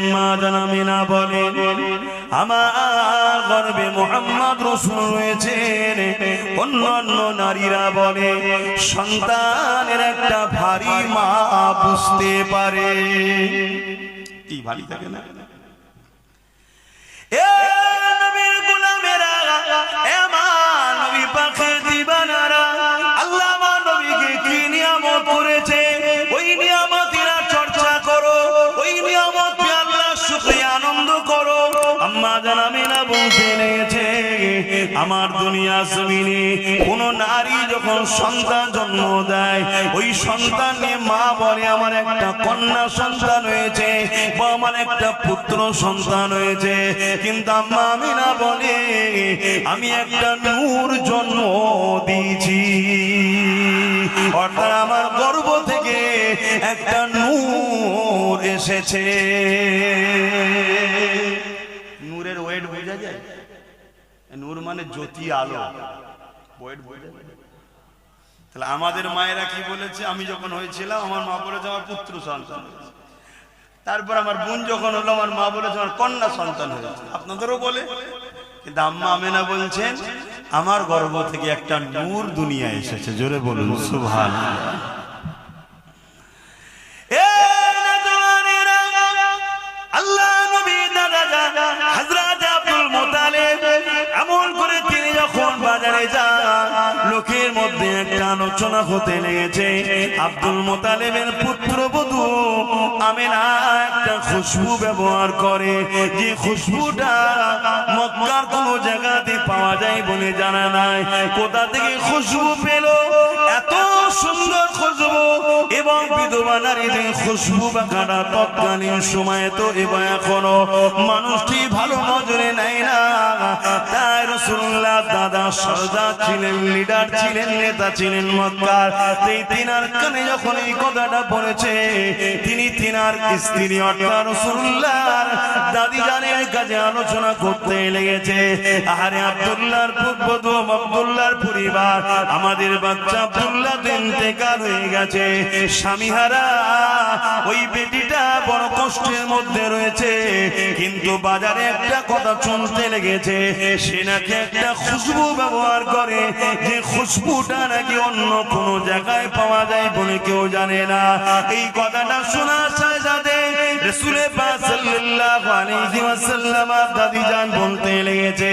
আম্মা জান আমিনা বলেন আমার গর্ভে মুহাম্মদ রাসূল রয়েছেন। অন্যান্য নারীরা বলে সন্তানের একটা ভারী মা বুঝতে পারে। কি ভারী থাকে না? এ নবীর গোলামেরা, এ মা নবী পাকের দিবানারা, আল্লাহ আমার নবীকে কি নিয়ামত করেছে ওই নিয়ামতের চর্চা করো, ওই নিয়ামতে আল্লাহ শুকরিয়া আনন্দ করো। আম্মা জান আমিনা বলতে লেগেছে আমার দুনিয়া জমিনে কোন নারী যখন সন্তান জন্ম দেয় ওই সন্তান নিয়ে মা বলে আমার একটা কন্যা সন্তান হয়েছে বা আমার একটা পুত্র সন্তান হয়েছে, কিন্তু আম্মা আমিনা বলে আমি একটা নূর জন্ম দিয়েছি, অর্থাৎ আমার গর্ভ থেকে একটা নূর এসেছে। নূরের ওয়েট বোঝা যায়? নূর মানে জ্যোতি, আলো, ওয়েট বোঝা যায়? তাহলে আমাদের মায়েরা কি বলেছে, আমি যখন হয়েছিলাম আমার মা বলেছে আমার পুত্র সন্তান হয়েছে, তারপর আমার বোন যখন হলো আমার মা বলেছে আমার কন্যা সন্তান হয়েছে। আপনাদেরও বলে, কিন্তু আম্মা আমিনা বলছেন আমার গর্ভ থেকে একটা নূর দুনিয়া এসেছে। জোরে বলুন সুবহানাল্লাহ। আল্লাহ নবী দাদা হযরত আব্দুল মুত্তালিব এমন করে তিনি যখন বাজারে যান লোকের মধ্যে একটা আলোচনা হতে লেগেছে আব্দুল মুত্তালিবের পুত্রবধূ আমিনা একটা খুশবু ব্যবহার করে, যে খুশবুটা মক্কার কোন জায়গাতে পাওয়া যায় বলে জানা নাই। কোথা থেকে খুশবু পেল? এত সুন্দর খুশবু, এবং বিধবা নারীদের খুশবু বাঁকাটা তৎকালীন সময়ে তো এবং এখনো মানুষটি ভালো নজরে নেয় না। তাই রাসূলুল্লাহ দাদা সরদার ছিলেন, লিডার ছিলেন, নেতা ছিলেন মক্কার। এই তিনার কানে যখন এই কথাটা বলেছে তিনি তিনার স্ত্রী অর্থাৎ রাসূলুল্লাহর দাদি জানের কাছে আলোচনা করতে লেগেছে। আরে আব্দুল্লাহর পুত্রবধূ আব্দুল্লাহর পরিবার, আমাদের বাচ্চা আব্দুল্লাহ ইন্তেকাল হয়ে গেছে, স্বামীহারা ওই বেটিটা বড় কষ্টের মধ্যে রয়েছে, কিন্তু বাজারে একটা কথা শুনতে লেগেছে সে নাকি একটা খুশবু ব্যবহার করে, যে খুশবুটা নাকি অন্য কোন জায়গায় পাওয়া যায় বলে কেউ জানে না। এই কথাটা শোনার সাথে সাথে রাসূল পাক সাল্লাল্লাহু আলাইহি ওয়াসাল্লাম দাদি জান বলতে লেগেছে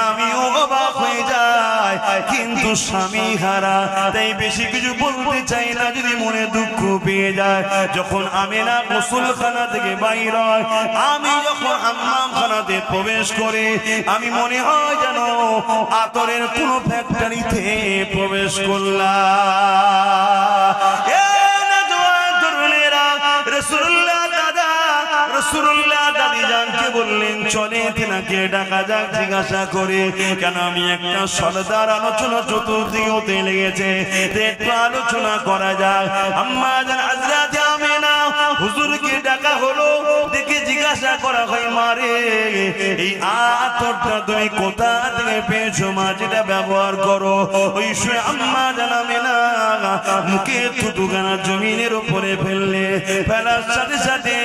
আমিও অবাক হয়ে যাই, কিন্তু স্বামী হারা তাই বেশি কিছু বলতে চাই না, যদি মনে দুঃখ পেয়ে যায়। যখন আমিনা গোসলখানা থেকে বাইর হয়, আমি যখন হাম্মামখানাতে প্রবেশ করি, আমি মনে হয় যেন আতরের কোন ফ্যাক্টরিতে প্রবেশ করলাম। রাসূলুল্লাহ দাদি জানকে বললেন চলে তিনাকে ডাকা যাক, জিজ্ঞাসা করে কেন আমি একটা সরদার আলোচনা চতুর্দিকে হতে লেগেছে, একটু আলোচনা করা যাক। আম্মা জান হযরত আমিনা হুজুরকে ডাকা হলো, দেখে জিজ্ঞাসা করা হয় মারে এই আতরটা তুমি কোথা থেকে পেয়েছো মা, যেটা ব্যবহার করো? ওই সময় আম্মা জান আমিনা মুখে থুতুখানা জমিনের উপরে ফেললে, ফেলার সাথে সাথে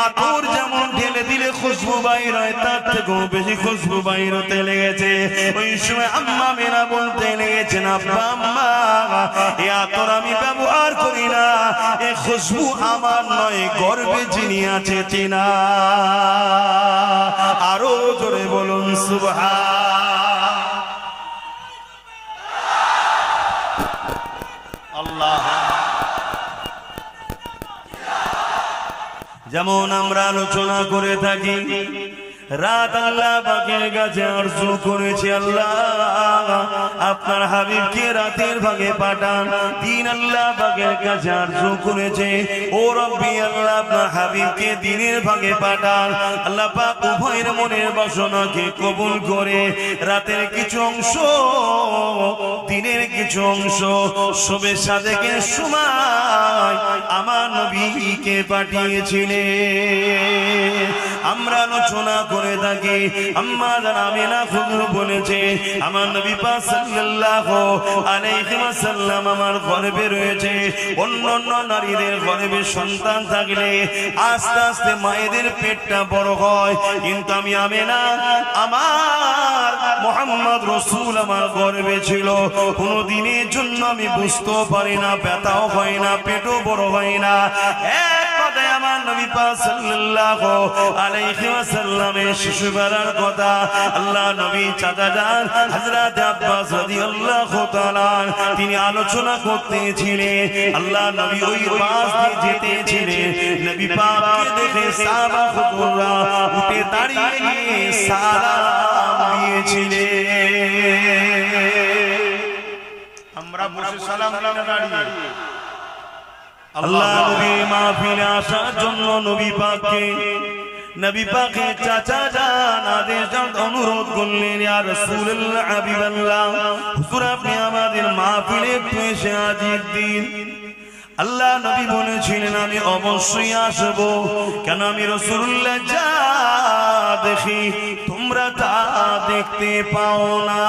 আতর যেমন ঢেলে দিলে খুশবু বাইর হয় তার থেকেও বেশি খুশবু বাইর হতে লেগেছে। ওই সময় আম্মা আমিনা বলতে লেগেছেন আব্বা আম্মা এই আতর আমি ব্যবহার করি না, এই খুশবু আমার নয়, গর্ভে যিনি আছে তিনা। আরো জোরে বলুন সুবহানাল্লাহ। যেমন আমরা আলোচনা করে থাকি রাত আল্লাহ পাকের কাছে আরজু করেছে আল্লাহ আপনার হাবিবকে রাতের ভাগে পাঠান, দিন আল্লাহ পাকের কাছে আরজু করেছে ও রব্বি আল্লাহ আপনার হাবিবকে দিনের ভাগে পাঠান। আল্লাহ পাক উভয়ের মনের বাসনাকে কবুল করে রাতের কিছু অংশ দিনের কিছু অংশ শবে সাদেকের সময় আমার নবীকে পাঠিয়েছিলেন। আমরা আলোচনা করে থাকি। আম্মা জান আমিনা হুজুর বলেছে আমার নবী পাক সাল্লাল্লাহু আলাইহি ওয়াসাল্লাম আমার গর্ভে রয়েছে। অন্যান্য নারীদের গর্ভে সন্তান থাকলে আস্তে আস্তে মায়েদের পেটটা বড় হয়, কিন্তু আমি আমিনা আমার মুহাম্মদ রাসূল আমার গর্ভে ছিল, কোনো দিনের জন্য আমি বুঝতেও পারি না, ব্যথাও হয় না, পেটও বড় হয় না। এক কথায় আমার নবী পাক সাল্লাল্লাহু আলাইহি ওয়াসাল্লামের শিশুবেলার কথা আল্লাহ নবী চাচা যান হযরত আব্বাস রাদিয়াল্লাহু তাআলা তিনি আলোচনা করতেছিলেন। আল্লাহ নবী ওই পাশ দিয়ে যেতেছিলেন, নবী পাককে দেখে সাহাবা হুজুররা উঠে দাঁড়িয়ে গিয়ে সালাম দিয়েছিলেন। আমরা বসে সালাম দিলাম দাঁড়িয়ে। আল্লাহ নবী মাহফিলে আসার জন্য নবী পাকের চাচা জান আদেশ অনুরোধ করলেন, ইয়া রাসূলুল্লাহ হাবিবাল্লাহ হুজুর আপনি আমাদের মাহফিলে একটু এসে হাজির দিন। আল্লাহ নবী বলেছিলেন আমি অবশ্যই আসব, কেন আমি রাসূলুল্লাহ যা দেখি তোমরা তা দেখতে পাও না।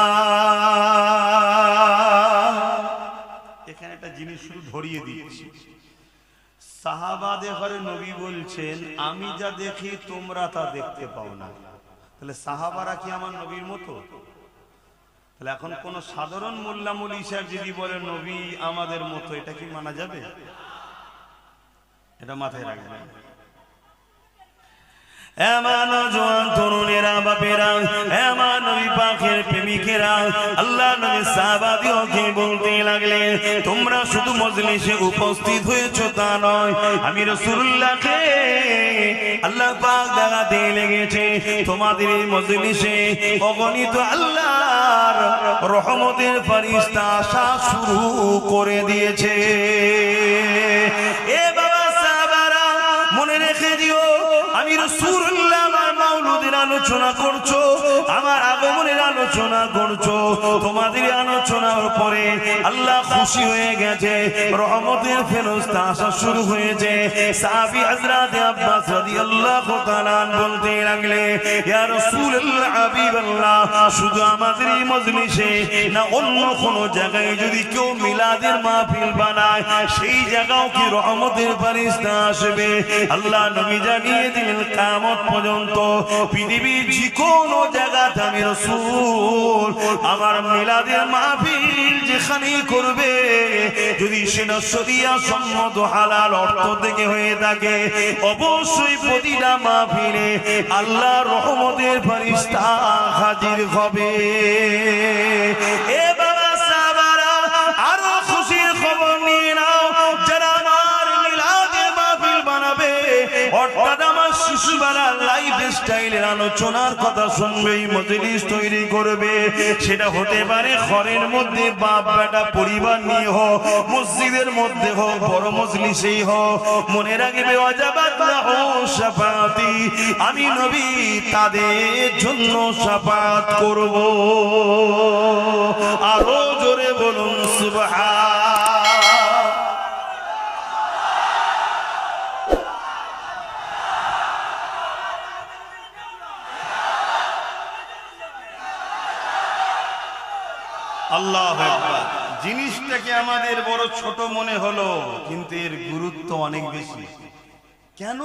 এখানে একটা জিনিস শুধু ধরিয়ে দিচ্ছি, সাহাবাদের ঘরে নবী বলছেন আমি যা দেখি তোমরা তা দেখতে পাও না। তাহলে সাহাবারা কি আমার নবীর মতো? তাহলে এখন কোন সাধারণ মোল্লা মুলি সাহেব যদি বলে নবী আমাদের মতো, এটা কি মানা যাবে? এটা মাথায় রাখবেন। এমন জওয়ান তরুণেরা বাপেরা, এমন নবী পাকের প্রেমিকেরা আল্লাহ নবী সাহাবাদিওকে বলতে লাগলেন তোমরা শুধু মজলিসে উপস্থিত হয়েছো তা নয়, আমি রাসূলুল্লাহকে আল্লাহ পাক দেখাতে লেগেছে তোমাদের এই মজলিসে অগণিত আল্লাহর রহমতের ফেরেশতা আসা শুরু করে দিয়েছে। এ বাবা সাহাবারা মনে রেখে দিও, আমি রাসূলুল্লাহ আমার মাওলুদের আলোচনা করছো, আমার আগমনের আলোচনা করছো, তোমাদের আলোচনার পরে আল্লাহ খুশি হয়ে গেছে, রহমতের ফেরেশতা আসা শুরু হয়েছে। সাহাবী হযরত আব্বাস রাদিয়াল্লাহু তাআলা বলতে লাগলে ইয়া রাসূলুল্লাহ হাবিবাল্লাহ শুধু আমাদের এই মজলিসে না অন্য কোন জায়গায় যদি কেউ মিলাদের মাহফিল বানায় সেই জায়গাও কি রহমতের ফেরেশতা আসবে? আল্লাহ নবী জানিয়ে দিলেন কিয়ামত পর্যন্ত পৃথিবীর যে কোনো জায়গাতে আমি রাসূল আমার মিলাদের মাহফিল যেখানে করবে যদি সেটা শরিয়া সম্মত হালাল অর্থ থেকে হয়ে থাকে অবশ্যই প্রতিটা মাহফিলে আল্লাহর রহমতের ফেরেশতা হাজির হবে। এ বাবা সাহাবারা আরো খুশির খবর নিয়ে নাও, যারা আমার মিলাদের মাহফিল বানাবে অর্থাৎ আমার শিশুবেলার লাইফ স্টাইলের আলোচনার কথা শুনবে, মজলিস তৈরি করবে, সেটা হতে পারে ঘরের মধ্যে বাপ বেটা পরিবার নিয়ে হোক, মসজিদের মধ্যে হোক, বড় মজলিসেই হোক, মনে রাখবে ওয়াজাবাত লাহু শাফাআতি, আমি নবী তাদের জন্য শাফাআত করব। আরো জোরে বলুন সুবহান। আল্লাহু আকবার। জিনিসটাকে আমাদের বড় ছোট মনে হলো, কিন্তু এর গুরুত্ব অনেক বেশি। কেন?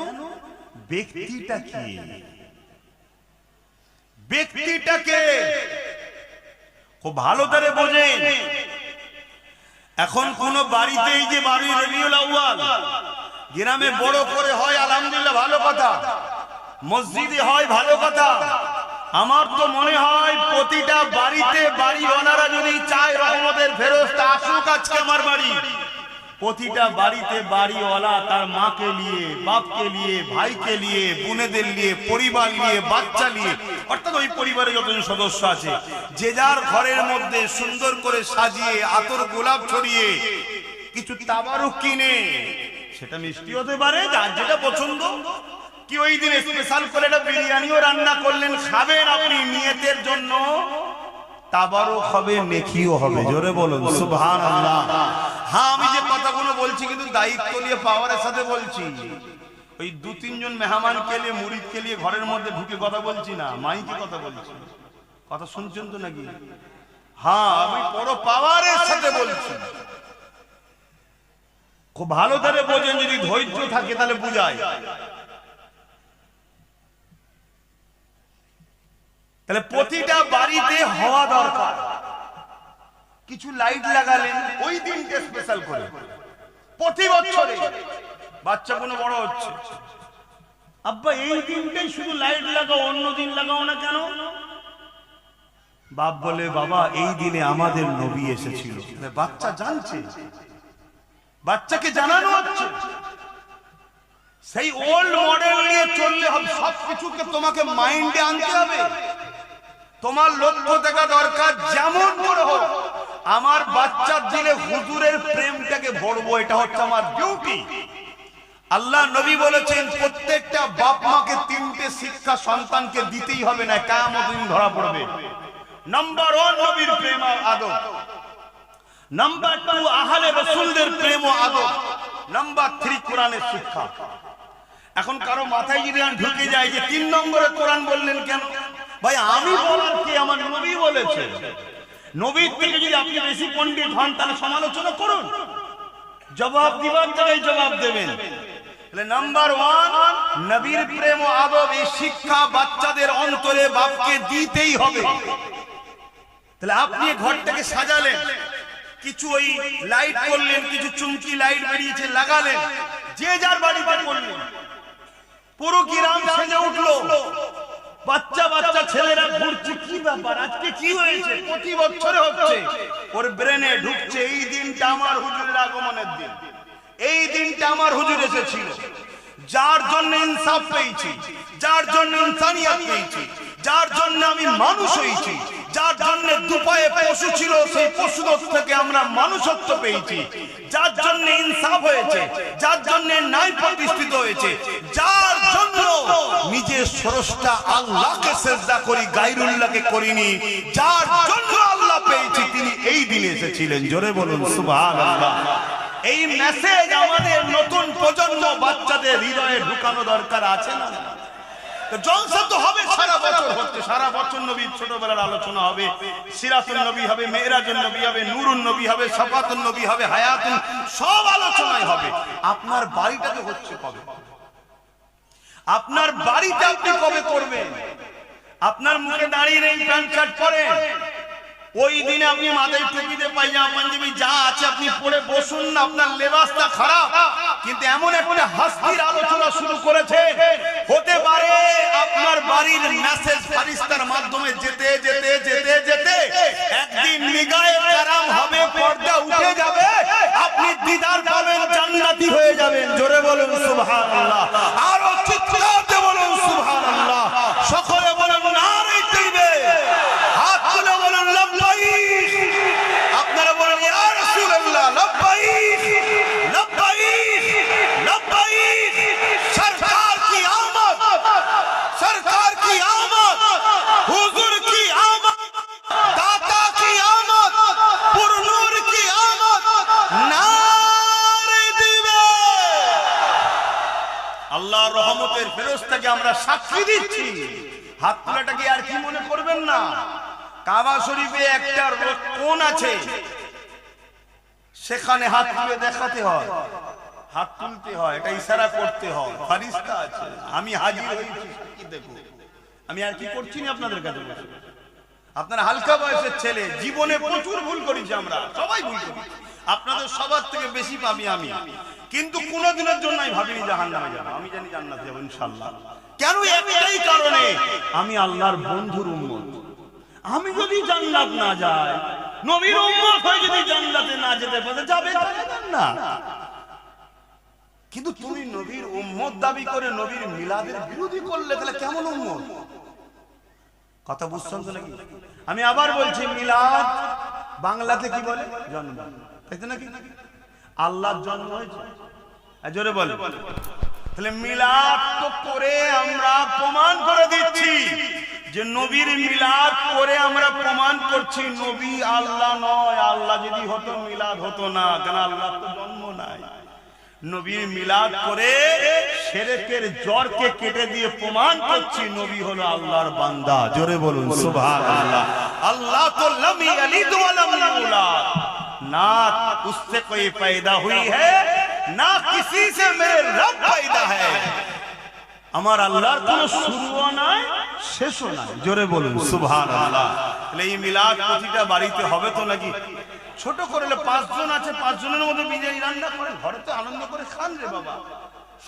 ব্যক্তিটাকে খুব ভালো করে বোঝেন। এখন কোন বাড়িতে এই যে 12 রবিউল আউয়াল গ্রামে বড় করে হয় আলহামদুলিল্লাহ ভালো কথা, মসজিদে হয় ভালো কথা, আমার তো মনে হয় প্রতিটা বাড়িতে বাড়িওয়ালারা যদি চায় রহমতের ফেরেশতা আসুক আজকে আমার বাড়ি, প্রতিটা বাড়িতে বাড়িওয়ালা তার মাকে নিয়ে, বাপকে নিয়ে, ভাইকে নিয়ে, বোনেদের নিয়ে, পরিবার নিয়ে, বাচ্চা নিয়ে, অর্থাৎ ওই পরিবারে যতজন সদস্য আছে যে যার ঘরের মধ্যে সুন্দর করে সাজিয়ে আতর গোলাপ ছড়িয়ে কিছু তাবারুক কিনে, সেটা মিষ্টি হতে পারে যার যেটা পছন্দ, কি ওই দিন স্পেশাল করে একটা বিরিয়ানিও রান্না করলেন, খাবেন আপনি নিয়তের জন্য, তাবারুক হবে, নেকিও হবে। জোরে বলুন সুবহানাল্লাহ। হ্যাঁ, আমি যে কথাগুলো বলছি কিন্তু দায়িত্ব নিয়ে পাওয়ারের সাথে বলছি। ওই 2-3 জন মেহমানকে নিয়ে মুরিদকে নিয়ে ঘরের মধ্যে ঢুকে কথা বলছি না, মাইকে কথা বলছি। কথা শুনছেন তো নাকি? হ্যাঁ, আমি বড় পাওয়ারের সাথে বলছি। খুব ভালো করে বোঝেন, যদি ধৈর্য থাকে তাহলে বুঝায়। তাহলে প্রতিটা বাড়িতে হওয়া দরকার। কিছু লাইট লাগালেন ওই দিনকে স্পেশাল করে। প্রতি বছরে বাচ্চা কোনো বড় হচ্ছে, আব্বা এই দিনটাই শুধু লাইট লাগাও, অন্য দিন লাগাও না কেন? বাপ বলে, বাবা এই দিনে আমাদের নবী এসেছিল। বাচ্চা জানছে, বাচ্চাকে জানানো হচ্ছে। সেই ওল্ড মডেল নিয়ে চললে হবে, সবকিছুকে তোমাকে মাইন্ডে আনতে হবে। তোমার লক্ষ্য দেখা দরকার যেমন করে হোক আমার বাচ্চার দিলে হুজুরের প্রেমটাকে ভরবো, এটা হচ্ছে আমার ডিউটি। আল্লাহ নবী বলেছেন প্রত্যেকটা বাপ মাকে 3টে শিক্ষা সন্তানকে দিতেই হবে, না কিয়ামত দিন ধরা পড়বে। নাম্বার 1 নবীর প্রেম আর আদব, নাম্বার 2 আহলে রাসূলদের প্রেম ও আদব, নাম্বার 3 কোরআনের শিক্ষা। এখন কারো মাথায় যদি ঢুকে যায় যে 3 নম্বরে কোরআন বললেন কেন? ভাই আমি বলার কি, আমার নবী বলেছে। নবীর থেকে যদি আপনি বেশি পণ্ডিত হন তাহলে সমালোচনা করুন, জবাব দিবার জায়গায় জবাব দেবেন। তাহলে নাম্বার 1 নবীর প্রেম ও আদব, এই শিক্ষা বাচ্চাদের অন্তরে বাপকে দিতেই হবে। তাহলে আপনি ঘরটাকে সাজালেন, কিছু ওই লাইট করলেন, কিছু চুমকি লাইট বেরিয়েছে লাগালেন, যে যার বাড়িতে করলেন, পুরো গ্রাম সেজে উঠলো, বাচ্চা বাচ্চা ছেলেরা ঘুরছে, কি ব্যাপার আজকে কি হয়েছে? প্রতি বছরে হচ্ছে, ওর ব্রেনে ঢুকছে এই দিনটা আমার হুজুরের আগমনের দিন, এই দিনটা আমার হুজুর এসেছিল, যার জন্য ইনসাফ পেয়েছি, যার জন্য ইনসানিয়ত পেয়েছি, যার জন্য আমি মানুষ হয়েছি, যার জন্য দুপায়ে পশু ছিল সেই পশুদের থেকে আমরা মানুষত্ব পেয়েছি, যার জন্য ইনসাফ হয়েছে, যার জন্য ন্যায় প্রতিষ্ঠিত হয়েছে, যার জন্য নিজের স্রষ্টা আল্লাহকে সিজদা করি, গায়রুল্লাহকে করিনি, যার জন্য আল্লাহ পেয়েছি, তিনি এই দিনে এসেছিলেন। জোরে বলুন সুবহানাল্লাহ। এই মেসেজ আমাদের নতুন প্রজন্ম বাচ্চাদের হৃদয়ে ঢুকানো দরকার আছে না? জলসা তো হবে, সারা বছর হচ্ছে, সারা বছর নবীর ছোটবেলার আলোচনা হবে, সিরাতুন নবী হবে, মেরাজুন নবী হবে, নূরুন নবী হবে, শাফাতুন নবী হবে, হায়াতুন, সব আলোচনায় হবে। আপনার বাড়িটাতে হচ্ছে কবে? আপনার বাড়িতে আপনি কবে করবেন? আপনার মুখে দাঁড়িয়ে নেই, প্যান্ট শার্ট পরে, ওই দিনে আপনি মাথায় টুপিতে পায়জামা পাঞ্জাবি যা আছে আপনি পরে বসুন না, আপনার লেবাসটা খারাপ। কিন্তু এমন একটা হাসির আলোচনা শুরু করেছে, হতে পারে আপনার বাড়ির মেসেজ ফারিস্তার মাধ্যমে যেতে যেতে যেতে যেতে একদিন নিগায়ে কারাম হবে, পর্দা উঠে যাবে, আপনি দিদার পাবেন, জান্নাতি হয়ে যাবেন। জোরে বলুন সুবহানাল্লাহ, আরো চিৎকার দিয়ে বলুন সুবহানাল্লাহ, সকলে বলুন নারে তাকবীর, হাত তুলে বলুন লব্বাইক, আপনারা বলেন ইয়া রাসূলুল্লাহ লব্বাইক লব্বাইক লব্বাইক। সরকার কি আমদ, সরকার কি আমদ, হুজুর কি আমদ, দাতা কি আমদ, পুরনূর কি আমদ, নারে দিবে। আল্লাহর রহমতের ফেরেশতাকে আমরা সাক্ষী দিচ্ছি। হাত তোলাটাকে আর কি মনে করবেন না, কাবা শরীফে একটা কোণ আছে, সেখানে হাত তুলে দেখাতে হয়, হাত তুলতে হয়, এটা ইশারা করতে হয়, ফারিস্তা আছে, আমি হাজির হয়েছি, কি দেখো। আমি আর কি করছি না আপনাদের কাছে। আপনারা হালকা বয়সের ছেলে, জীবনে প্রচুর ভুল করেছি, আমরা সবাই ভুল করি, আপনাদের সবার থেকে বেশি পাবি আমি, কিন্তু কোনোদিনের জন্য আমি ভাবিনি জাহান্নামে যাব, আমি জানি জান্নাতে যাব ইনশাআল্লাহ। কেন? একটাই কারণে, আমি আল্লাহর বন্ধুর উম্মত। আমি যদি জান্নাত না যাই, নবীর উম্মত হয়ে যদি জান্নাতে না যেতে পারে, যাবে না। কিন্তু তুমি নবীর উম্মত দাবি করে নবীর মিলাদের বিরোধী করলে তাহলে কেমন উম্মত? কথা বুঝছেন তো নাকি? আমি আবার বলছি, মিলাদ বাংলাতে কি বলে? জন্ম, তাই তো নাকি? আল্লাহর জন্ম হয়েছে, জোরে বলে। তাহলে মিলাদ তো করে আমরা প্রমাণ করে দিচ্ছি যে নবীর মিলাদ করে আমরা প্রমাণ করছি নবী আল্লাহ নয়। আল্লাহ যদি হতো মিলাদ হতো না, কেন? আল্লাহ তো জন্ম নাই। নবীর মিলাদ করে শিরকের জড়কে কেটে দিয়ে প্রমাণ করছি নবী হলো আল্লাহর বান্দা। জোরে বলুন সুবহানাল্লাহ। अल्लाह तो लम यलिद व लम यूलद, ना उससे कोई पैदा हुई है ना किसी से मेरे रब पैदा है। আমার আল্লাহর কোনো শুরুও নাই শেষও নাই। জোরে বলুন সুবহানাল্লাহ। তাহলে এই মিলাদ প্রতিটা বাড়িতে হবে তো নাকি? ছোট করলে 5 জন আছে, 5 জনের মধ্যে বিরিয়ানি রান্না করে ঘরে তো আনন্দ করে খান রে বাবা,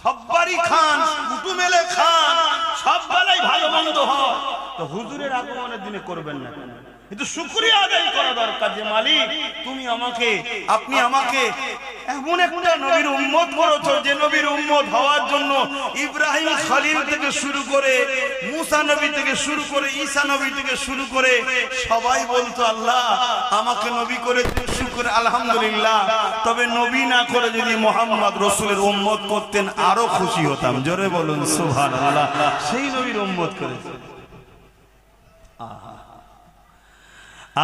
সববারই খান, কুটুম এলে খান, সব বেলায় ভালো মন্দ হয়। তো হুজুরের আগমনের দিনে করবেন না কেন? কিন্তু শুকরিয়া আদায় করা দরকার যে মালিক তুমি আমাকে, আপনি আমাকে এমন একটা নবীর উম্মত করেছো যে নবীর উম্মত হওয়ার জন্য ইব্রাহিম খলিল থেকে শুরু করে মুসা নবী থেকে শুরু করে ঈসা নবী থেকে শুরু করে সবাই বলতো আল্লাহ আমাকে নবী করে শুকর আলহামদুলিল্লাহ। তবে নবী না করে যদি মুহাম্মদ রাসূলের উম্মত করতেন আরো খুশি হতাম। জোরে বলুন সুবহানাল্লাহ। সেই নবীর উম্মত করেছে।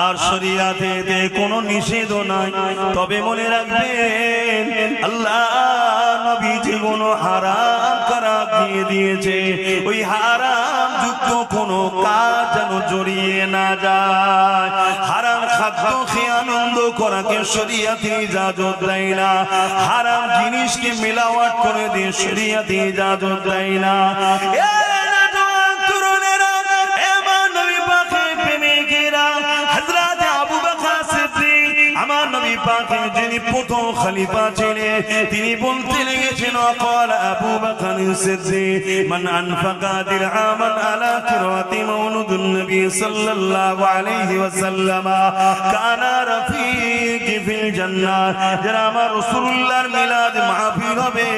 আর শরিয়াতে কোনো নিষেধ নাই, তবে মনে রাখবেন আল্লাহ নবী যে কোনো হারাম করা দিয়ে দিয়েছে, ওই হারাম যুক্ত কোনো কাজ যেন জড়িয়ে না যায়। হারাম খাদ্য খেয়ে আনন্দ করাকে শরিয়াতে ইজাজত দেয় না, হারাম জিনিসকে মিলাওয়াট করে দিয়ে শরিয়াতে ইজাজত দেয় না। আমার নবী পাকের যিনি প্রথম খলিফা ছিলেন তিনি বলতে লেগেছেন অকাল আবু বকর সিদ্দিক মান আনফাকা দিরহামান আলা কিরাতি মাউলুদুন নবী সাল্লাল্লাহু আলাইহি ওয়াসাল্লাম কানা রফিকি ফিল জান্নাহ। যারা আমার রাসূলুল্লাহর মিলাদ মাহফিল হবে,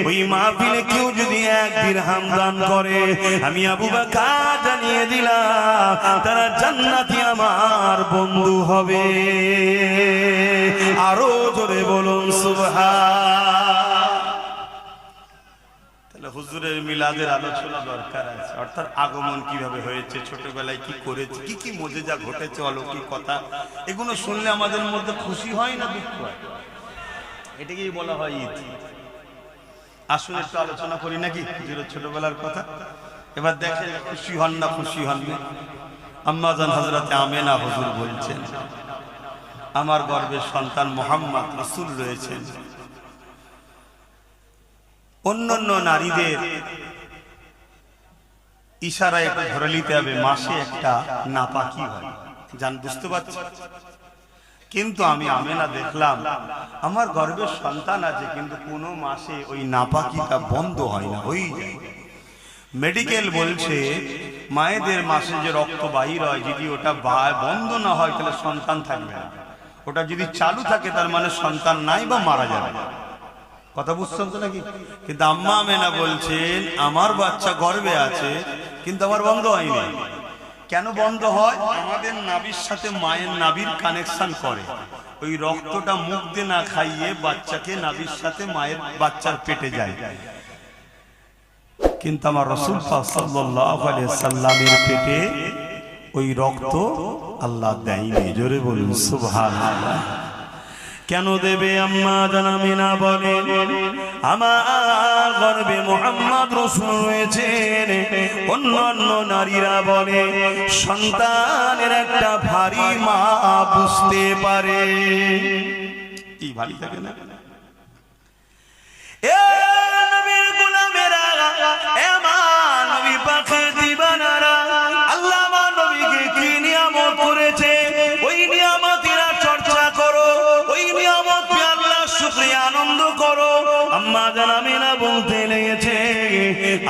ওই মাহফিলে কেউ যদি 1 দিরহাম দান করে, আমি আবু বকর জানিয়ে দিলাম তারা জান্নাতি আমার বন্ধু হবে। আরো জোরে বলুন সুবহান। তাহলে হুজুরের মিলাদের আলোচনা দরকার আছে, অর্থাৎ আগমন কিভাবে হয়েছে, ছোটবেলায় কি করেছে, কি কি মুজিজা ঘটেছে, অলৌকিক কথা, এগুলো শুনলে আমাদের মধ্যে খুশি হয় না দুঃখ হয়? এটাকেই বলা হয় ঈদ। আসলে একটু আলোচনা করি নাকি হুজুরের ছোটবেলার কথা। এবার দেখেন খুশি হন না খুশি হন না। আম্মা জান হযরতে আমেনা হুজুর বলছেন আমার গর্ভের সন্তান মুহাম্মদ রাসূল রয়েছেন। অন্যান্য নারীদের ইশারায় একটু ধরে নিতে হবে মাসে একটা নাপাকি হয়, জান বুঝতে পারছেন? কিন্তু আমি আমেনা দেখলাম আমার গর্ভের সন্তান আছে, কিন্তু কোনো মাসে ওই নাপাকিটা বন্ধ হয় না, হয়েই যায়। মেডিকেল বলছে মায়েদের মাসে যে রক্ত বাহির হয় যদি ওটা বন্ধ না হয় তাহলে সন্তান থাকবে না, ওটা যদি চালু থাকে তার মানে সন্তান নাই বা মারা যাবে। কথা বুঝছেন তো নাকি? কিন্তু আম্মা আমেনা বলছেন আমার বাচ্চা গর্ভে আছে কিন্তু আমার বন্ধ হয়নি। কেন বন্ধ হয়? আমাদের নাভির সাথে মায়ের নাভির কানেকশন করে, ওই রক্তটা মুখ দিয়ে না খাইয়ে বাচ্চাকে নাভির সাথে মায়ের বাচ্চার পেটে যায়। কিন্তু আমার রাসূল সাল্লাল্লাহু আলাইহি সাল্লামের পেটে ওই রক্ত আল্লাহ দেয়নি। জোরে বলুন সুবহানাল্লাহ। কেন দেবে? আম্মা জান আমিনা বলেন আমার গর্ভে মুহাম্মদ রাসূল রয়েছেন। অন্যান্য নারীরা বলে সন্তানের একটা ভারী মা বুঝতে পারে। কি ভারী থাকে না? এ নবীর গোলামেরা, এ মা নবী পাকের দিবানারা, আল্লাহ মা নবীকে কি নিয়ামত করেছে ওই নিয়ামতেরা চর্চা করো, ওই নিয়ামতে আল্লাহ শুকরিয়া আনন্দ করো। আম্মা জান আমিনা বলতে লেগেছে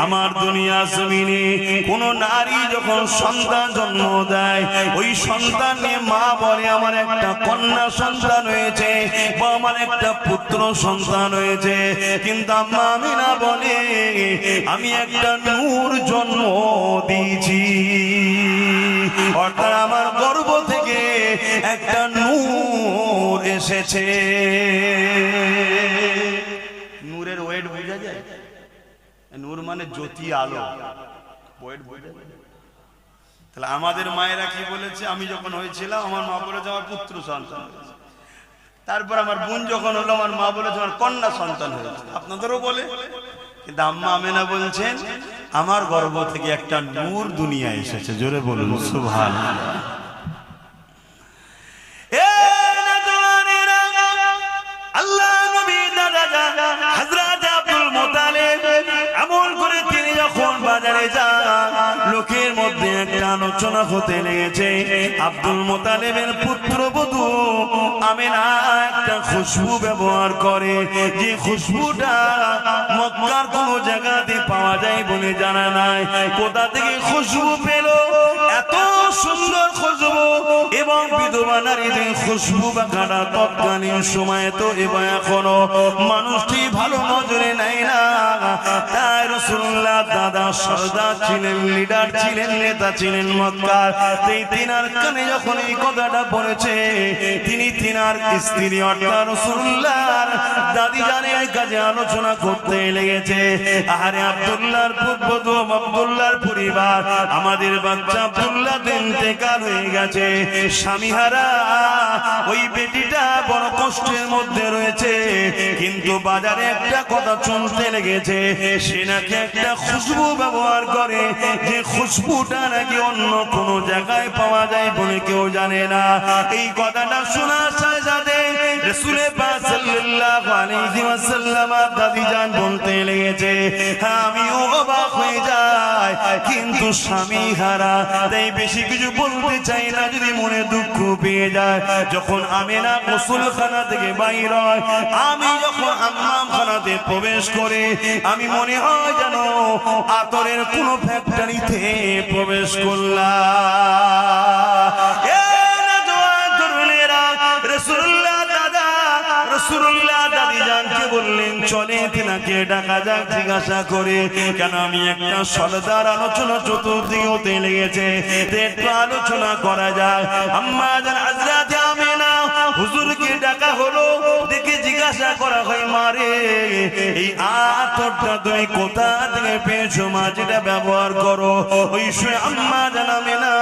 আমার দুনিয়া জমিনে কোন নারী যখন সন্তান জন্ম দেয় ওই সন্তান নিয়ে মা বলে আমার একটা কন্যা সন্তান হয়েছে বা আমার একটা পুত্র সন্তান হয়েছে, কিন্তু আম্মা আমিনা বলে আমি একটা নূর জন্ম দিয়েছি, অর্থাৎ আমার গর্ভ থেকে একটা নূর এসেছে। নূরের ওয়েট বোঝা যায়? নূর মানে জ্যোতি, আলো, ওয়েট বোঝা যায়? তাহলে আমাদের মায়েরা কি বলেছে? আমি যখন হয়েছিলাম আমার মা বলেছে আমার পুত্র সন্তান হয়েছে। তারপর আমার বোন যখন হলো, আমার মা বলে তোমার কন্যা সন্তান হয়েছে। আপনাদেরও বলে, কিন্তু আম্মা আমেনা বলছেন আমার গর্ভ থেকে একটা নূর দুনিয়া এসেছে। জোরে বলুন সুবহানাল্লাহ। আল্লাহ নবী দাদা হযরত আব্দুল মুত্তালিব আমল করে তিনি যখন বাজারে যান, লোকের মধ্যে একটা আলোচনা হতে লেগেছে। আব্দুল মুত্তালিবের পুত্রবধূ আমেনা একটা খুশবু ব্যবহার করে, যে খুশবুটা মক্কার কোনো জায়গাতে পাওয়া যায় বলে জানা নাই। কোথা থেকে খুশবু পেল? এত সুন্দর খুশবু, এবং বিধবা নারীদের খুশবু বা কাটা তৎকালীন সময়ে তো এবং এখনো মানুষটি ভালো নজরে নেয় না। তাই রাসূলুল্লাহ দাদা সরদার ছিলেন, লিডার ছিলেন, নেতা ছিলেন মক্কার। এই তিনার কানে যখন এই কথাটা পড়েছে, তিনি তিনার স্ত্রী অর্থাৎ রাসূলুল্লাহর দাদি জানের কাছে আলোচনা করতে লেগেছে। আরে আব্দুল্লাহর পুত্রবধূ, আব্দুল্লাহর পরিবার, আমাদের বাচ্চা আব্দুল্লাহ ইন্তেকাল হয়ে গেছে, স্বামীহারা ওই বেটিটা বড় কষ্টের মধ্যে রয়েছে। কিন্তু বাজারে একটা কথা শুনতে লেগেছে, সে নাকি একটা খুশবু ব্যবহার করে, যে খুশবুটা নাকি অন্য কোনো জায়গায় পাওয়া যায় বলে কেউ জানে না। এই কথাটা শোনার সাথে সাথে রাসূল পাক সাল্লাল্লাহু আলাইহি ওয়াসাল্লাম দাদি জান বলতে লেগেছে, আমিও অবাক হয়ে যাই, কিন্তু স্বামী হারা, তাই বেশি কিছু বলতে চাই না, যদি মনে দুঃখ পেয়ে যায়। যখন আমেনা গোসলখানা থেকে বাইর হয়, আমি যখন হাম্মামখানাতে প্রবেশ করে, আমি মনে হয় যেন আতরের কোনো ফ্যাক্টরিতে প্রবেশ করলাম। রাসূলুল্লাহ দাদি জানকে বললেন, চলে তিনাকে ডাকা যাক জিজ্ঞাসা করে। কেন আমি একটা সরদার আলোচনা চতুর্দিকে হতে লেগেছে, একটু আলোচনা করা যাক। আম্মা জান হযরত আমেনা হুজুরকে ডাকা হলো, দেখে জিজ্ঞাসা করা হয়, মারে এই আতরটা তুমি কোথা থেকে পেয়েছো মা, যেটা ব্যবহার করো? ওই সময় আম্মা জান আমেনা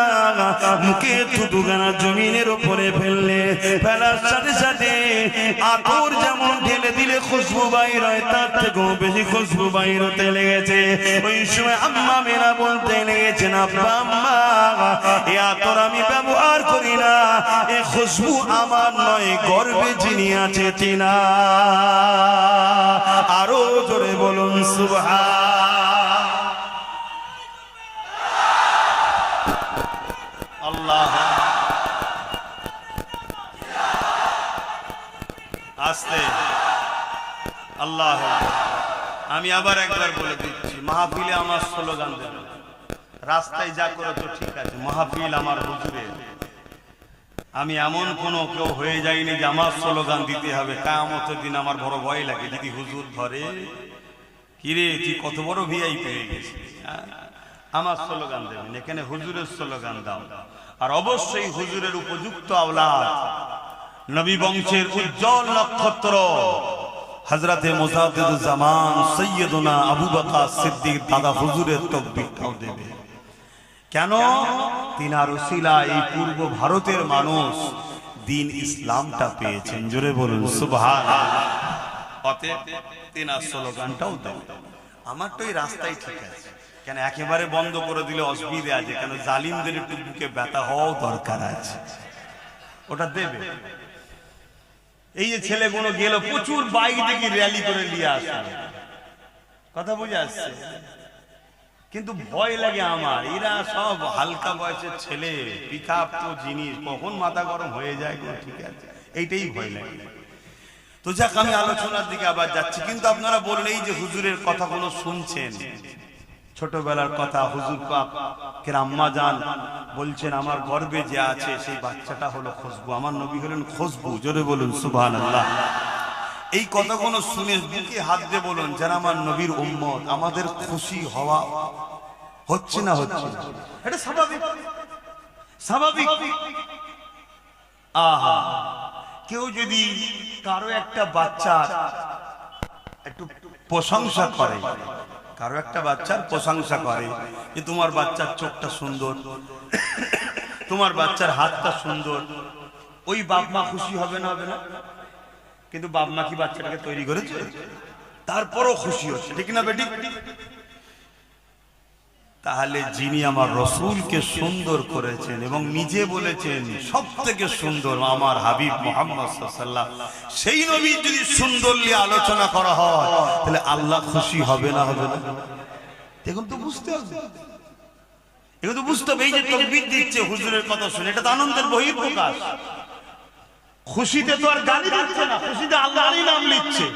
মুখে থুতুখানা জমিনের উপরে ফেললে, ফেলার সাথে সাথে আতর যেমন ঢেলে দিলে খুশবু বাইর হয়, তার থেকেও বেশি খুশবু বাইর হতে লেগেছে। ওই সময় আম্মা মেনা বলতে লেগেছেন, আব্বা আম্মা এই আতর আমি ব্যবহার করি না, এই খুশবু আমার নয়, গর্বে যিনি আছে তিনা। আরো জোরে বলুন সুবহানাল্লাহ। আস্তে আল্লাহ। আমি আবার একবার বলে দিচ্ছি, মাহফিলে আমার স্লোগান দেবেন, রাস্তায় যা করে তো ঠিক আছে, মাহফিল আমার হুজুরের। আমি এমন কোনো কেউ হয়ে যাইনি যে আমার স্লোগান দিতে হবে। কিয়ামতের দিন আমার বড় ভয় লাগে, যদি হুজুর ধরে, কিরে তুই কত বড় ভিআইপি পেয়ে গেছিস, আমার স্লোগান দেবেন, এখানে হুজুরের স্লোগান দাও। আর অবশ্যই হুজুরের উপযুক্ত আওলাদ, নবী বংশের উজ্জ্বল নক্ষত্র হযরতে মুজাদ্দিদুজ্জামান সৈয়দনা আবু বকর সিদ্দিক দাদা হুজুরের তাকবীরটাও দেবে। কেন? তিনার উসিলায় এই পূর্ব ভারতের মানুষ দ্বীন ইসলামটা পেয়েছেন। জোরে বলুন সুবহানাল্লাহ। অতএব তিনার স্লোগানটাও দেবে। আমার তো এই রাস্তাই ঠিক আছে, কেন একেবারে বন্ধ করে দিলে অসুবিধা আছে, কেন জালিমদের একটু বুকে ব্যথা হওয়াও দরকার আছে, ওটা দেবে। এই যে ছেলেগুলো গেল, প্রচুর বাইক দেখি র্যালি করে নিয়ে আসে, কথা বুঝে আসছে, কিন্তু ভয় লাগে আমার, এরা সব হালকা বয়সের ছেলে, পিকআপ তো জিনিস, কখন মাথা গরম হয়ে যায়, ঠিক আছে, এইটাই ভয় লাগে। তো যাক, আমি আলোচনার দিকে আবার যাচ্ছি। কিন্তু আপনারা বললেন এই যে হুজুরের কথাগুলো শুনছেন, ছোটবেলার কথা, হুজুর পাক কেন আম্মা জান বলছেন আমার গর্ভে যে আছে সেই বাচ্চাটা হলো খুশবু, আমার নবী হলেন খুশবু। জোরে বলুন সুবহানাল্লাহ। এই কথাগুলো শুনে বুকে হাত দিয়ে বলুন, যারা আমার নবীর উম্মত, আমাদের খুশি হওয়া হচ্ছে না হচ্ছে না? এটা স্বাভাবিক, স্বাভাবিক। আহা, কেউ যদি কারো একটা বাচ্চার একটু প্রশংসা করে, কারো একটা বাচ্চার প্রশংসা করে যে তোমার বাচ্চার চোখটা সুন্দর, তোমার বাচ্চার হাতটা সুন্দর, ওই বাপ মা খুশি হবে না? হবে না? কিন্তু বাপ মা কি বাচ্চাটাকে তৈরি করেছে? তারপরও খুশি হচ্ছে, ঠিক না বেটি? তাহলে যিনি আমার রসূলকে সুন্দর করেছেন এবং নিজে বলেছেন সব থেকে সুন্দর আমার হাবিব মুহাম্মদ সাল্লাল্লাহু আলাইহি ওয়াসাল্লাম, সেই নবীর যদি সুন্দর নিয়ে আলোচনা করা হয় তাহলে আল্লাহ খুশি হবে না হবে না? এখন তো বুঝতে হবে, এখন তো বুঝতে হবে। এই যে তাকবীর দিচ্ছে হুজুরের কথা শুনে, এটা তো আনন্দের বহিঃপ্রকাশ। খুশিতে তো আর গালি দিচ্ছে না, খুশিতে আল্লাহরই নাম লিখছে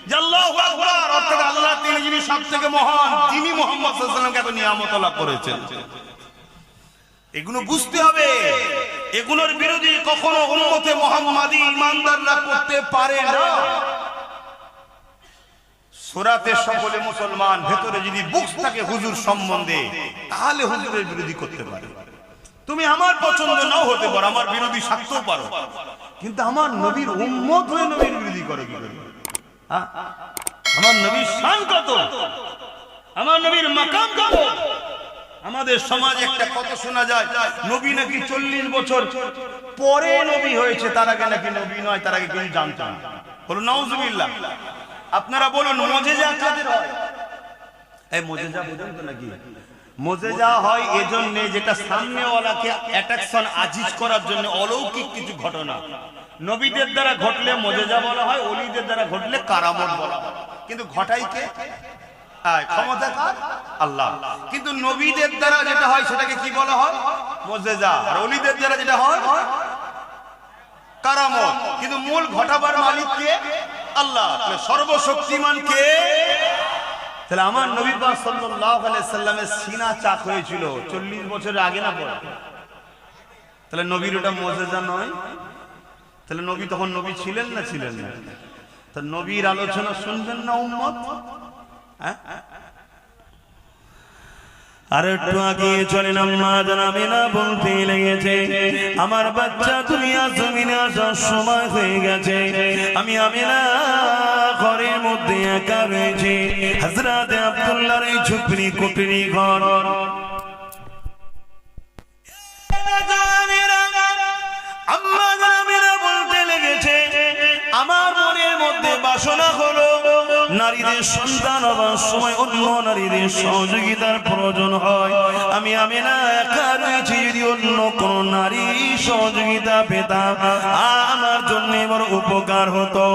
যে আল্লাহু আকবার, অর্থাৎ আল্লাহ তিনি যিনি সবথেকে মহান, তিনি মুহাম্মদ সাল্লাল্লাহু আলাইহি ওয়াসাল্লামকে এত নিয়ামত আল্লাহ করেছেন। এগুলো বুঝতে হবে। এগুলোর বিরোধী কখনো উম্মতে মুহাম্মাদী ঈমানদাররা করতে পারে না। সূরাতে সকলে মুসলমান, ভেতরে যদি বুকস থাকে হুজুর সম্বন্ধে, তাহলে হুজুরের বিরোধী করতে পারে। তুমি আমার পছন্দ নাও হতে পারো, আমার বিরোধী থাকতেও পারো, কিন্তু আমার নবীর উম্মত হয়ে নবীর বিরোধী করে কি করে? আমার নবীর শান কত, আমার নবীর মাকাম কত। আমাদের সমাজে একটা কথা শোনা যায়, নবী নাকি 40 বছর পরে নবী হয়েছে, তার আগে নাকি নবী নয়, তার আগে কেউ জানতো না। বলুন নাউজুবিল্লাহ। আপনারা বলুন মুজিজা কাদের হয়? এই মুজিজা বুঝেন তো নাকি? মুজিজা হয় এজন্য যেটা সামনেওয়ালাকে অ্যাট্রাকশন আজিজ করার জন্য, অলৌকিক কিছু ঘটনা নবীদের দ্বারা ঘটলে মুজিজা বলা হয়, ওলিদের দ্বারা ঘটলে কারামত বলা হয়। কিন্তু ঘটাই কে? ক্ষমতা কার? আল্লাহ। কিন্তু নবীদের দ্বারা যেটা হয় সেটাকে কি বলা হয়? মুজিজা। আর ওলিদের দ্বারা যেটা হয় কারামত। কিন্তু মূল ঘটাবার মালিক কে? আল্লাহ। সর্বশক্তিমান কে? তাহলে আমার নবী পাক সাল্লাল্লাহু আলাইহি সাল্লামের সিনা চাক হয়েছিল 40 বছরের আগে না পরে? তাহলে নবীর ওটা মুজিজা নয়? তাহলে নবী তখন নবী ছিলেন না ছিলেন না? তা নবীর আলোচনা শুনবেন না উম্মত? আর একটু আগে চলেন আম্মা জান আমিনা বলতে লেগেছে, আমার বাচ্চা দুনিয়া জমিনে আসার সময় হয়ে গেছে। আমি আমিনা ঘরের মধ্যে একা রয়েছি। হযরত আব্দুল্লাহর এই ঝুপড়ি কুটিরি ঘর। আম্মা জান আমিনা বলতে লেগেছে, আমার মনের মধ্যে বাসনা হলো নারীদের সন্তান হবার সময় অন্য নারীদের সহযোগিতার প্রয়োজন হয়। আমি আমিনা একা রয়েছি, যদি অন্য কোন নারী সহযোগিতা পেতাম আমার জন্য বড় উপকার হতো।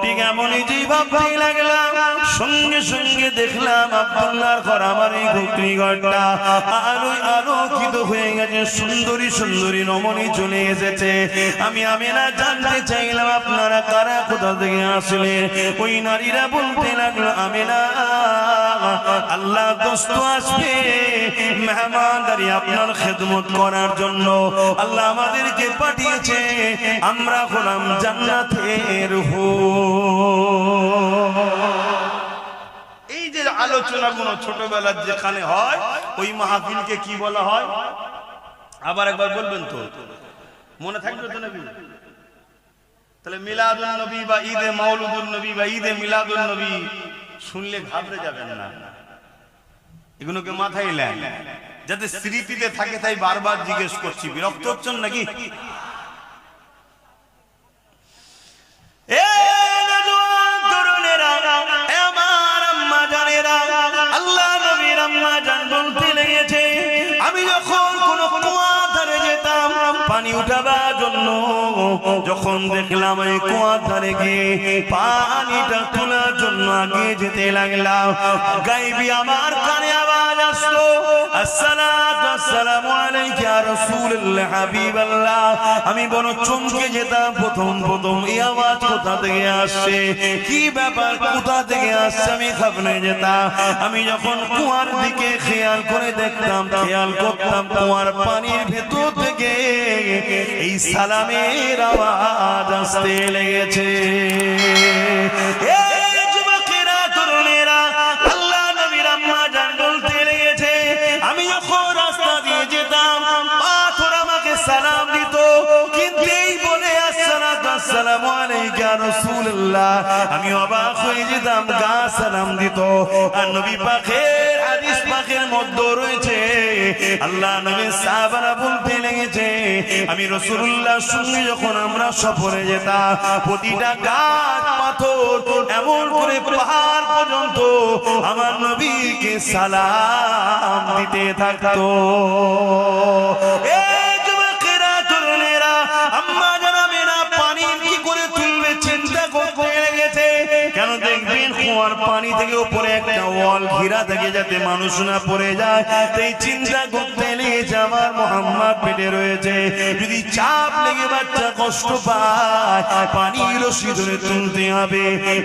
ঠিক এমনই যে ভাবতে লাগলাম, সঙ্গে সঙ্গে দেখলাম আব্দুল্লাহর ঘর, আমার এই ঘুটনি ঘরটা আলোয় আলোকিত হয়ে গেছে, সুন্দরী সুন্দরী রমণী চলে এসেছে। আমি আমিনা জানতে চাইলাম আপনারা কারা, কোথা থেকে আসলে? ওই নারীরা বলতে লাগলো, আমিনা আল্লাহ দোস্ত আসবে মেহমানদারি আপনার খেদমত করার জন্য, আল্লাহ আমাদেরকে পাঠিয়েছে, আমরা হলাম জান্নাতের এই যে আলোচনাগুলো ছোটবেলার যেখানে হয়, ওই মাহফিলকে কি বলা হয়? আবার একবার বলবেন তো, মনে থাকবে তো নবী? তাহলে মিলাদুন নবী বা ঈদে মাউলুদুন নবী বা ঈদে মিলাদুন নবী শুনলে ঘাবড়ে যাবেন না, এগুলোকে মাথায় নেন যাতে স্মৃতিতে থাকে। তাই বারবার জিজ্ঞেস করছি, বিরক্ত হচ্ছেন নাকি? আল্লাহ নবীর আম্মা জান বলতে লেগেছে, আমি যখন কোন কুয়া ধারে যেতাম পানি উঠাবার জন্য, যখন দেখলাম এই কুয়া ধারে গিয়ে পানিটা তোলার জন্য আগে যেতে লাগলাম, গাইবি আমার কানে আওয়াজ আসলো, আসসালাতু আসসালামু আলাইকা ইয়া রাসূলুল্লাহ হাবিবাল্লাহ। আমি বড় চমকে যেতাম, প্রথম এই আওয়াজ কোথা থেকে আসছে, কি ব্যাপার, কোথা থেকে আসছে, আমি ঘাবড়ে যেতাম। আমি যখন কুয়ার দিকে খেয়াল করে দেখতাম, খেয়াল করতাম কুয়ার পানির ভেতর থেকে এই সালামের আওয়াজ আসতে লেগেছে। যুবকেরা, তরুণেরা, আল্লাহ নবীর আম্মা জান বলতে লেগেছে, আমি যখন রাস্তা দিয়ে যেতাম পাথর আমাকে সালাম দিত, কিন্তু এই বলে আসসালামু আলাইকা ইয়া রাসূলুল্লাহ আমি অবাক হয়ে যেতাম, গা সালাম দিত। আর নবী পাকের হাদিস পাকের মধ্যে রয়েছে, আল্লাহ নবী সাহাবারা বলতে লেগেছে, আমি রাসূলুল্লাহর সঙ্গে যখন আমরা সফরে যেতাম, প্রতিটা গাছ পাথর এমন করে পাহাড় পর্যন্ত আমার নবীকে সালাম দিতে থাকতো। এই যুবকেরা, তরুণেরা, আম্মা জানাবেনা পানি কি করে তুলবে চিন্তা করতে লেগেছে। কেন দেখবেন কুয়ার পানি থেকে উপরে একটা ওয়াল ঘিরা থাকে যাতে মানুষ না পড়ে যায়, তাই চিন্তা করতে লেগেছে আমার মোহাম্মদ পেটে রয়েছে, যদি চাপ লেগে বাচ্চা কষ্ট পায় পানি রশি ধরে তুলতে হবে।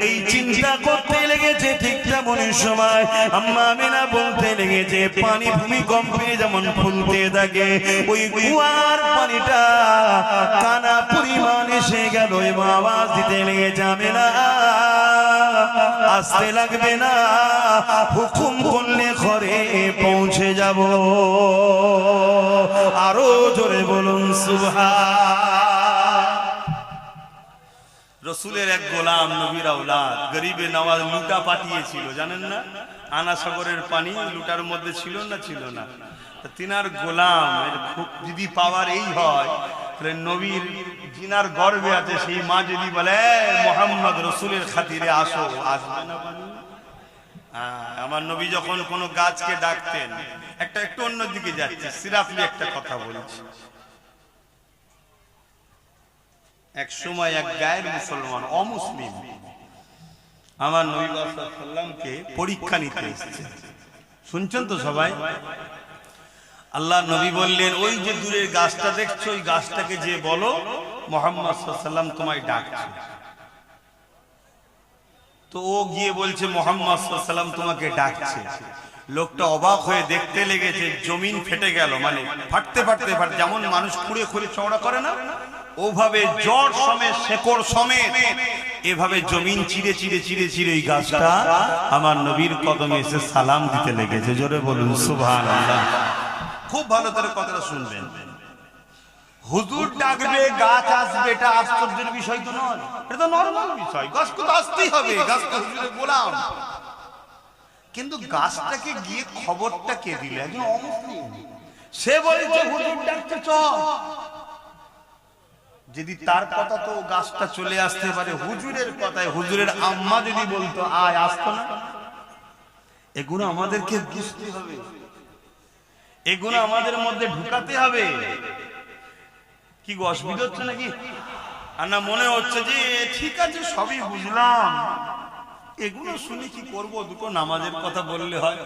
এই চিন্তা করতে লেগেছে। ঠিক তেমনই সময় আম্মা আমিনা বলতে লেগেছে, পানি ভূমিকম্পে যেমন ফুলতে থাকে, ওই কুয়ার পানিটা কানা পরিমাণ এসে গেল এবং আওয়াজ দিতে লেগেছে, আমিনা আসতে লাগবে না, হুকুম করলে ঘরে পৌঁছে যাব। আরো জোরে বলুন সুবহান। রসুলের এক গোলাম, নবীর আওলাদ, গরিবে নওয়াজ লুটা পাঠিয়েছিল, জানেন না? আনা সাগরের পানি লুটার মধ্যে ছিল না, ছিল না। তিনার গোলাম যদি পাওয়ার এই হয়, তাহলে নবীর জিনার গর্বে আছে সেই মা যদি বলে মোহাম্মদ রসুলের খাতিরে আসো, আসবে না পানি? আমার নবী যখন কোনো গাছকে ডাকতেন, একটু অন্যদিকে যাচ্ছে, সিরাফলি একটা কথা বলছি। এক সময় এক গায়ের মুসলমান, অমুসলিম, আমার নবী সাল্লাল্লাহু আলাইহি ওয়াসাল্লামকে পরীক্ষা নিতে এসেছে। শুনছেন তো সবাই? আল্লাহ নবী বললেন, ওই যে দূরের গাছটা দেখছো, ওই গাছটাকে যে বলো মুহাম্মদ সাল্লাল্লাহু আলাইহি ওয়াসাল্লাম তোমায় ডাকছে। তো ও গিয়ে বলছে মুহাম্মদ সাল্লাল্লাহু আলাইহি ওয়াসাল্লাম তোমাকে ডাকছে। লোকটা অবাক হয়ে দেখতে লেগেছে, জমিন ফেটে গেল, মানে ফাটতে ফাটতে ফাটতে, যেমন মানুষ খুঁড়ে খুঁড়ে চওড়া করে না, ওভাবে জড় সমেত, শেকড় সমেত এভাবে জমিন চিরে চিরে চিরে চিরে এই গাছটা আমার নবীর কদমে এসে সালাম দিতে লেগেছে। জোরে বলুন সুবহানাল্লাহ। খুব ভালো করে কথাটা শুনবেন। হুজুর ডাকবে, গাছ আসবে, এটা আশ্চর্যের বিষয় তো নয়, এটা তো নরমাল বিষয়। গাছকে তো আসতেই হবে, গাছ তো হুজুরের গোলাম। কিন্তু গাছটাকে গিয়ে খবরটা কে দিল? একজন অমুসলিম। সে বলছে হুজুর ডাকছে, চল। যদি তার কথা তো গাছটা চলে আসতে পারে, হুজুরের কথায়, হুজুরের আম্মা যদি বলতো আয়, আসতো না? এগুলো আমাদেরকে বুঝতে হবে, এগুলো আমাদের মধ্যে ঢুকাতে হবে। কি গো, অসুবিধা হচ্ছে নাকি? আর না মনে হচ্ছে যে ঠিক আছে সবই বুঝলাম, এগুলো শুনে কি করব? দুটো নামাজের কথা বললে হয়?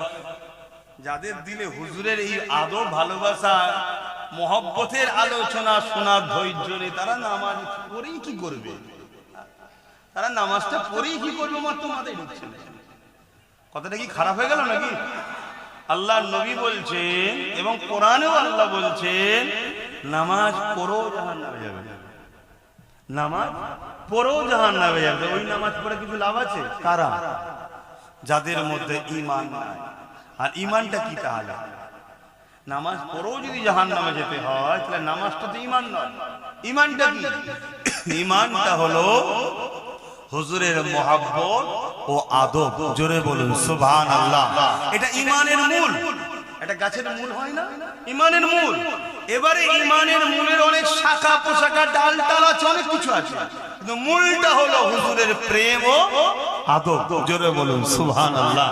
যাদের দিলে হুজুরের এই আদব, ভালোবাসা, মহব্বতের আলোচনা শোনার ধৈর্য নেই, তারা নামাজ পড়েই কি করবে? তারা নামাজটা পড়েই কি করবে? মাত্র মাথায় ঢুকছে না। কথাটা কি খারাপ হয়ে গেল নাকি? আল্লাহ নবী বলছেন এবং কোরআনেও আল্লাহ বলছেন, নামাজ পড়ো জাহান্নামে যাবে, নামাজ পড়ো জাহান্নামে যাবে। ওই নামাজ পড়ে কিছু লাভ আছে? কারা? যাদের মধ্যে ঈমান নাই। আর ঈমানটা কি তাহলে? নামাজ পড়েও যদি জাহান্নামে যেতে হয়, তাহলে নামাজটা তো ঈমান নয়। ঈমানটা কি? ঈমানটা হলো হুজুরের মহব্বত ও আদব। জোরে বলুন সুবহানাল্লাহ। এটা ঈমানের মূল। এটা গাছের মূল হয় না? ঈমানের মূল। এবারে ঈমানের মূলের অনেক শাখা পোশাখা, ডাল টাল আছে, অনেক কিছু আছে, কিন্তু মূলটা হলো হুজুরের প্রেম ও আদব। জোরে বলুন সুবহানাল্লাহ।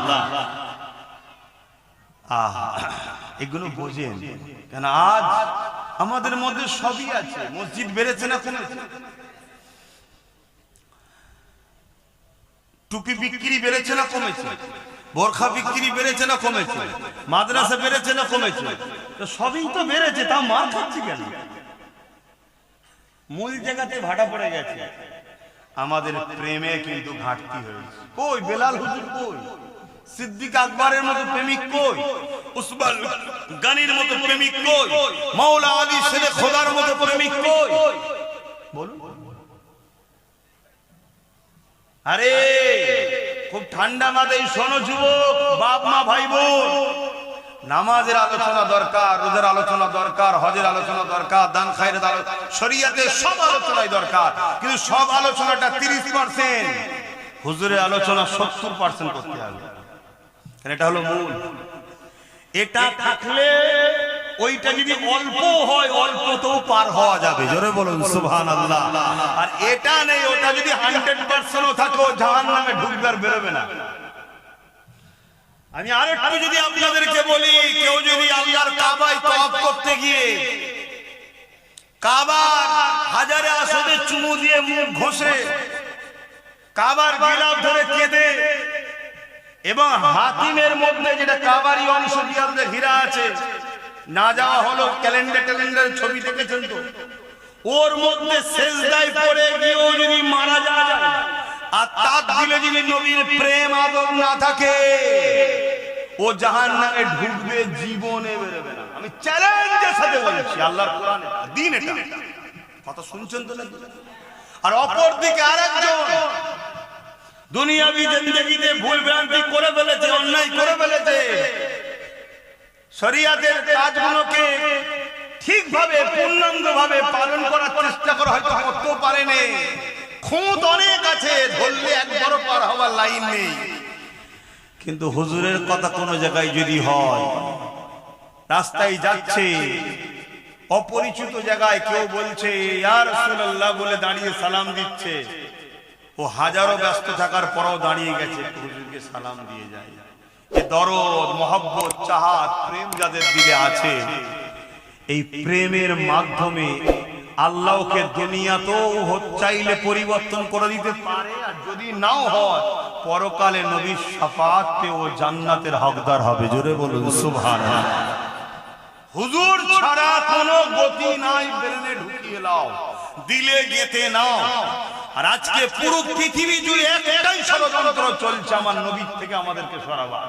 এগুলো বোঝেন কেন? আজ আমাদের মধ্যে সবই আছে। মসজিদ বেড়েছে না কমেছে? টুপি বিক্রি বেড়েছে না কমেছে? বোরখা বিক্রি বেড়েছে না কমেছে? মাদ্রাসা বেড়েছে না কমেছে? তো সবই তো বেড়েছে, তা মার খাচ্ছি কেন? মূল জায়গাতে ভাটা পড়ে গেছে। আমাদের প্রেমে কিন্তু ঘাটতি হয়েছে। কই বেলাল হুজুর? কই সিদ্দিক আকবরের মতো প্রেমিক? কই উসমান গানির মতো প্রেমিক? কই মাওলা আলী শেরে খোদার মতো প্রেমিক? কই বলুন। আরে খুব ঠান্ডা মাথায় শোনো যুবক, বাপ মা ভাই বোন, নামাজের আলোচনা দরকার, রোজার আলোচনা দরকার, হজের আলোচনা দরকার, দান খায়রাত আলোচনা, শরীয়তের সব আলোচনাই দরকার, কিন্তু সব আলোচনাটা 30%, হুজুরের আলোচনা 70% করতে হবে। এটা হলো মূল। এটা থাকলে ওইটা যদি অল্প হয় অল্পতেও পার হওয়া যাবে, জোরে বলুন সুবহানাল্লাহ। আর এটা নেই, ওটা যদি 100%ও থাকে জাহান্নামে ঢুকবে আর বেরোবে না। আমি আরেকটু যদি আপনাদেরকে বলি, কেউ যদি আল্লাহর কাবায় তওয়াফ করতে গিয়ে কাবার হাজারে আসদে চুমু দিয়ে মুখ ঘষে, কাবার গিলাফ ধরে কেঁদে, এবং হাতিমের মধ্যে যেটা কাবারই অংশ দিয়ে আমাদের হীরা আছে, না যাওয়া হলো ক্যালেন্ডার ছবি দেখেছেন তো, ওর মধ্যে সেজদায় পড়ে গিয়েও যদি মারা যায় আর তার দিলে যদি নবীর প্রেম আদর না থাকে, ও জাহান্নামে ঢুকবে, জীবনে বেরোবে না। আমি চ্যালেঞ্জের সাথে বলছি, আল্লাহর কোরআনে দিন এটা কথা শুনছেন তো নাকি? আর অপর দিকে আরেকজন দুনিয়াবি জিন্দেগিতে ভুল ভ্রান্তি করে ফেলেছে, অন্যায় করে ফেলেছে, শরিয়াতের কাজগুলোকে ঠিকভাবে পূর্ণাঙ্গভাবে পালন করার চেষ্টা করে হয়তো করতেও পারেনি, খুঁত অনেক আছে, ধরলে একবারও পার হওয়ার লাইন নেই। কিন্তু হুজুরের কথা কোনো জায়গায় যদি হয়, রাস্তায় যাচ্ছে, অপরিচিত জায়গায় কেউ বলছে ইয়া রাসূলুল্লাহ বলে দাঁড়িয়ে সালাম দিচ্ছে, ও হাজারো ব্যস্ত থাকার পরও দাঁড়িয়ে গেছে, হুজুরকে সালাম দিয়ে যায়। এই দরদ, মহব্বত, চাহাত, প্রেম যাদের দিলে আছে, এই প্রেমের মাধ্যমে আল্লাহকে দুনিয়াতেও চাইলে পরিবর্তন করে দিতে পারে, আর যদি নাও হয় পরকালে নবীর শাফাআত পেয়ে ও জান্নাতের হকদার হবে। জোরে বলুন সুবহানাল্লাহ। হুজুর ছাড়া কোনো গতি নাই, ব্রেনে ঢুকিয়ে নাও, দিলে গেঁথে নাও। আর আজকে পুরো পৃথিবী জুড়ে একটাই ষড়যন্ত্র চলছে, আমার নবী থেকে আমাদেরকে সরাবা।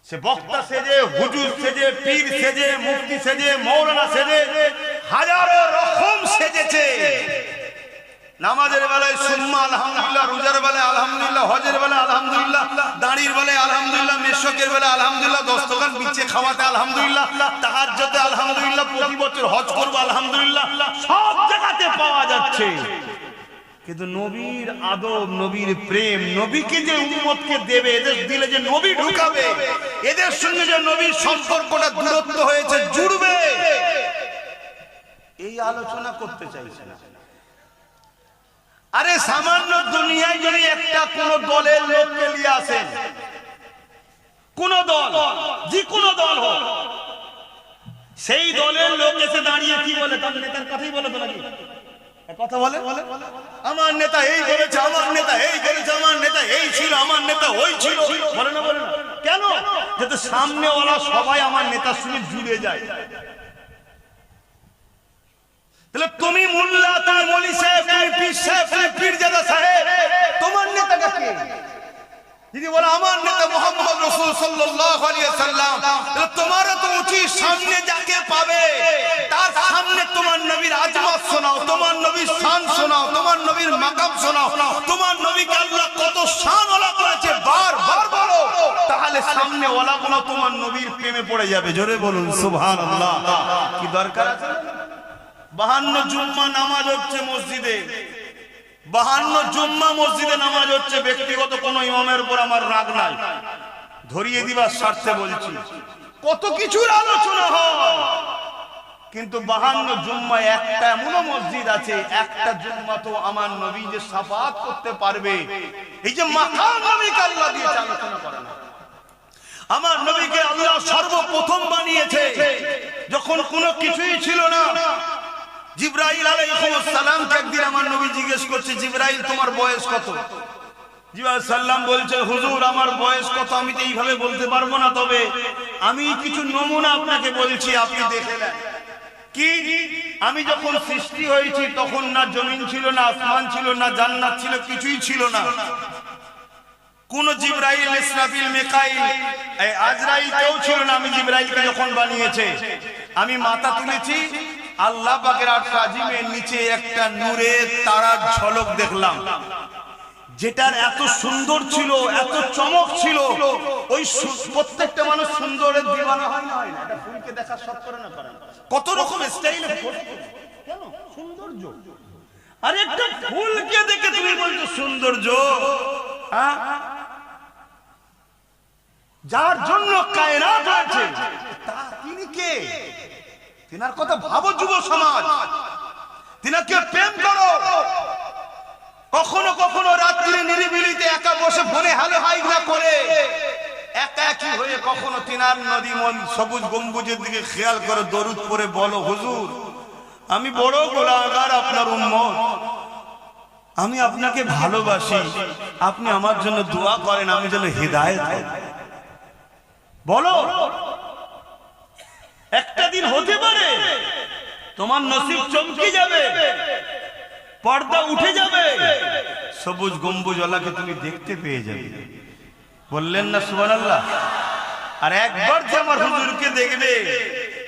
সে বক্তা সেজে, হুজুর সেজে, পীর সেজে, মুফতি সেজে, মৌলানা সেজে, হাজারো রকম সেজেছে। নামাজের বেলায় সুম্মা আলহামদুলিল্লাহ, রোজার বেলায় আলহামদুলিল্লাহ, হজের বেলায় আলহামদুলিল্লাহ, দাড়ির বেলায় আলহামদুলিল্লাহ, মেশকের বেলায় আলহামদুলিল্লাহ, দস্তকান বিছে খাওয়াতে আলহামদুলিল্লাহ, তাহাজ্জুদে আলহামদুলিল্লাহ, প্রতি বছর হজ করব আলহামদুলিল্লাহ, সব জায়গাতে পাওয়া যাচ্ছে। কিন্তু নবীর আদব, নবীর প্রেম, নবীকে যে উম্মতকে দেবে, এদের দিলে যে নবী ঢুকাবে, এদের সঙ্গে যে নবীর সম্পর্কটা দূরত্ব হয়েছে, জুড়বে, এই আলোচনা করতে চাইছে না। আরে সামান্য দুনিয়ায় যদি একটা কোন দলের লোককে নিয়ে আসেন, কোন দল, যে কোন দল হোক, সেই দলের লোক এসে দাঁড়িয়ে কি বলে? তার নেতার কথাই বলে তো নাকি? কথা বলে, আমার নেতা এই করেছে, আমার নেতা এই করেছে, আমার নেতা এই ছিল, আমার নেতা ওই ছিল, বলে না? বলে না কেন? যাতে সামনেওয়ালা সবাই আমার নেতার সঙ্গে জুড়ে যায়। তাহলে তুমি মোল্লা, তুমি মৌলভী সাহেব, তুমি পীর সাহেব, তুমি পীরজাদা সাহেব, তোমার নেতাটা কে? যদি বলে আমার নেতা মুহাম্মদ রাসূল সাল্লাল্লাহু আলাইহি ওয়াসাল্লাম, তাহলে তোমারও তো উচিত সামনে যাকে পাবে তার সামনে তোমার নবীর আজমত শোনাও, তোমার নবীর শান শোনাও, তোমার নবীর মাকাম শোনাও, তোমার নবীকে আল্লাহ কত শানওয়ালা করেছে বারবার বলো, তাহলে সামনে ওয়ালাগুলো তোমার নবীর প্রেমে পড়ে যাবে। জোরে বলুন সুবহানাল্লাহ। কি দরকার আছে? 52 জুম্মা নামাজ হচ্ছে মসজিদে, 52 জুম্মা মসজিদে নামাজ হচ্ছে। ব্যক্তিগত কোনো ইমামের উপর আমার রাগ নাই, ধরিয়ে দিবার স্বার্থে বলছি। কত কিছুর আলোচনা হয়, কিন্তু 52 জুম্মা একটা এমনও মসজিদ আছে, একটা জুম্মা তো আমার নবী যে শাফাআত করতে পারবে, এই যে মাকাম নবীকে আল্লাহ দিয়েছে, আলোচনা করে না। আমার নবীকে আল্লাহ সর্বপ্রথম বানিয়েছে যখন কোনো কিছুই ছিল না। জিবরাইল আলাইহিস সালামকে একদিন আমার নবী জিজ্ঞেস করছে, জিবরাইল তোমার বয়স কত? জিবরাইল সাল্লাম বলছে, হুজুর আমার বয়স কত আমি তো এইভাবে বলতে পারবো না, তবে আমি কিছু নমুনা আপনাকে বলছি, আপনি দেখে নেন। কি? আমি যখন সৃষ্টি হয়েছি তখন না জমিন ছিল, না আসমান ছিল, না জান্নাত ছিল, কিছুই ছিল না। কোন জিবরাইল, ইসরাফিল, মিকাইল, এই আজরাইল কেউ ছিল না। আমি জিবরাইলকে যখন বানিয়েছে, আমি মাথা তুলেছি, আল্লাহ পাকের আরশ আজিমের নিচে একটা নূরের তারার ঝলক দেখলাম, যেটার এত সুন্দর ছিল, এত চমক ছিল। ওই প্রত্যেকটা মানুষ সুন্দরের দিওয়ানা হয় না? এটা ফুলকে দেখার শখ করে না? করে না? কত রকম স্টাইলে কেন সৌন্দর্য? আরে একটা ফুলকে দেখে তুমি বলছো সৌন্দর্য? যার জন্য কায়নাত আছে, তিনি তিনার কথা ভাবো যুব সমাজ, তিনাকে প্রেম করো। কখনো কখনো রাত্রি নিরিবিলিতে একা বসে ফোনে হ্যালো হাই না করে একা একই হয়ে কখনো তিনার নদী মন সবুজ গম্বুজের দিকে খেয়াল করে দরুদ পড়ে বলো, হুজুর আমি বড় গুনাহগার, আপনার উম্মত, আমি আপনাকে ভালোবাসি, আপনি আমার জন্য দোয়া করেন, আমি যেন হিদায়াত হই। বলো, একটা দিন হতে পারে তোমার নসিব চমকে যাবে, পর্দা উঠে যাবে, সবুজ গম্বুজওয়ালাকে তুমি দেখতে পেয়ে যাবে। বললেন না সুবহানাল্লাহ? আর একবার যে আমার হুজুরকে দেখবে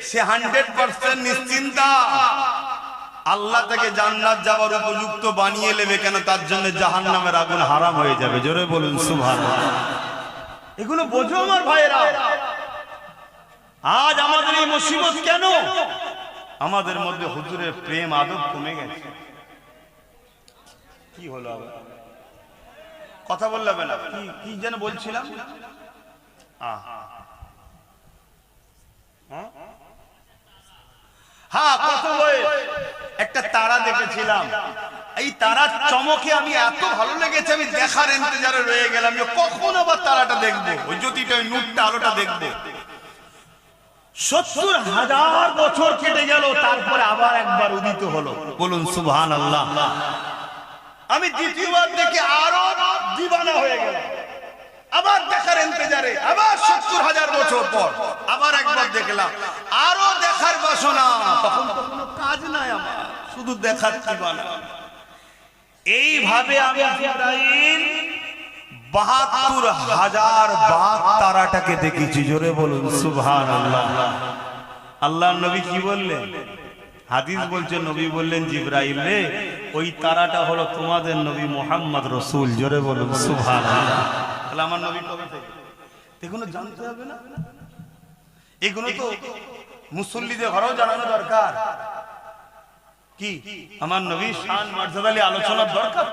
সে 100% নিশ্চিন্তা, আল্লাহ তাকে জান্নাত যাওয়ার উপযুক্ত বানিয়ে নেবে। কেন? তার জন্য জাহান্নামের আগুন হারাম হয়ে যাবে। জোরে বলুন সুবহানাল্লাহ। এগুলো বোঝো আমার ভাইয়েরা। আজ আমাদের এই মুসিবত কেন? আমাদের মধ্যে হুজুরের প্রেম আদব কমে গেছে। কি হলো আবার? কথা বললাম না, কি যেন বলছিলাম। হ্যাঁ, কত একটা তারা দেখেছিলাম। এই তারার চমকে আমি এত ভালো লেগেছে, আমি দেখার ইন্তজারে রয়ে গেলাম যে কখন আবার তারাটা দেখবো, ওই জ্যোতিটা, ওই নূরটা, আলোটা দেখবো। ৭০,০০০ বছর কেটে গেল, তারপরে আবার একবার উদিত হলো। বলুন সুবহানাল্লাহ। আমি দ্বিতীয়বার দেখে আরো দিবানা হয়ে গেল, আবার দেখার ইন্তজারে, আবার ৭০,০০০ বছর পর আবার একবার দেখলাম, আরো দেখার বাসনা। তখন তো কোনো কাজ নাই আমার, শুধু দেখার দিবানা। এইভাবে আমি জিবরাইল ৭২,০০০ বার তারাটাকে দেখেছি। জোরে বলুন সুবহানাল্লাহ। আল্লাহর নবী কি বললেন? হাদিস বলছে, নবী বললেন, জিবরাইল রে, ওই তারাটা হলো তোমাদের নবী মুহাম্মদ রাসূল। জোরে বলুন সুবহানাল্লাহ। তাহলে আমার নবী কবে থেকে? এগুলো জানতে হবে না? এগুলো তো মুসল্লিদের ঘরেও জানানো দরকার। কি আমার নবীর শান মর্যাদা নিয়ে আলোচনার দরকার।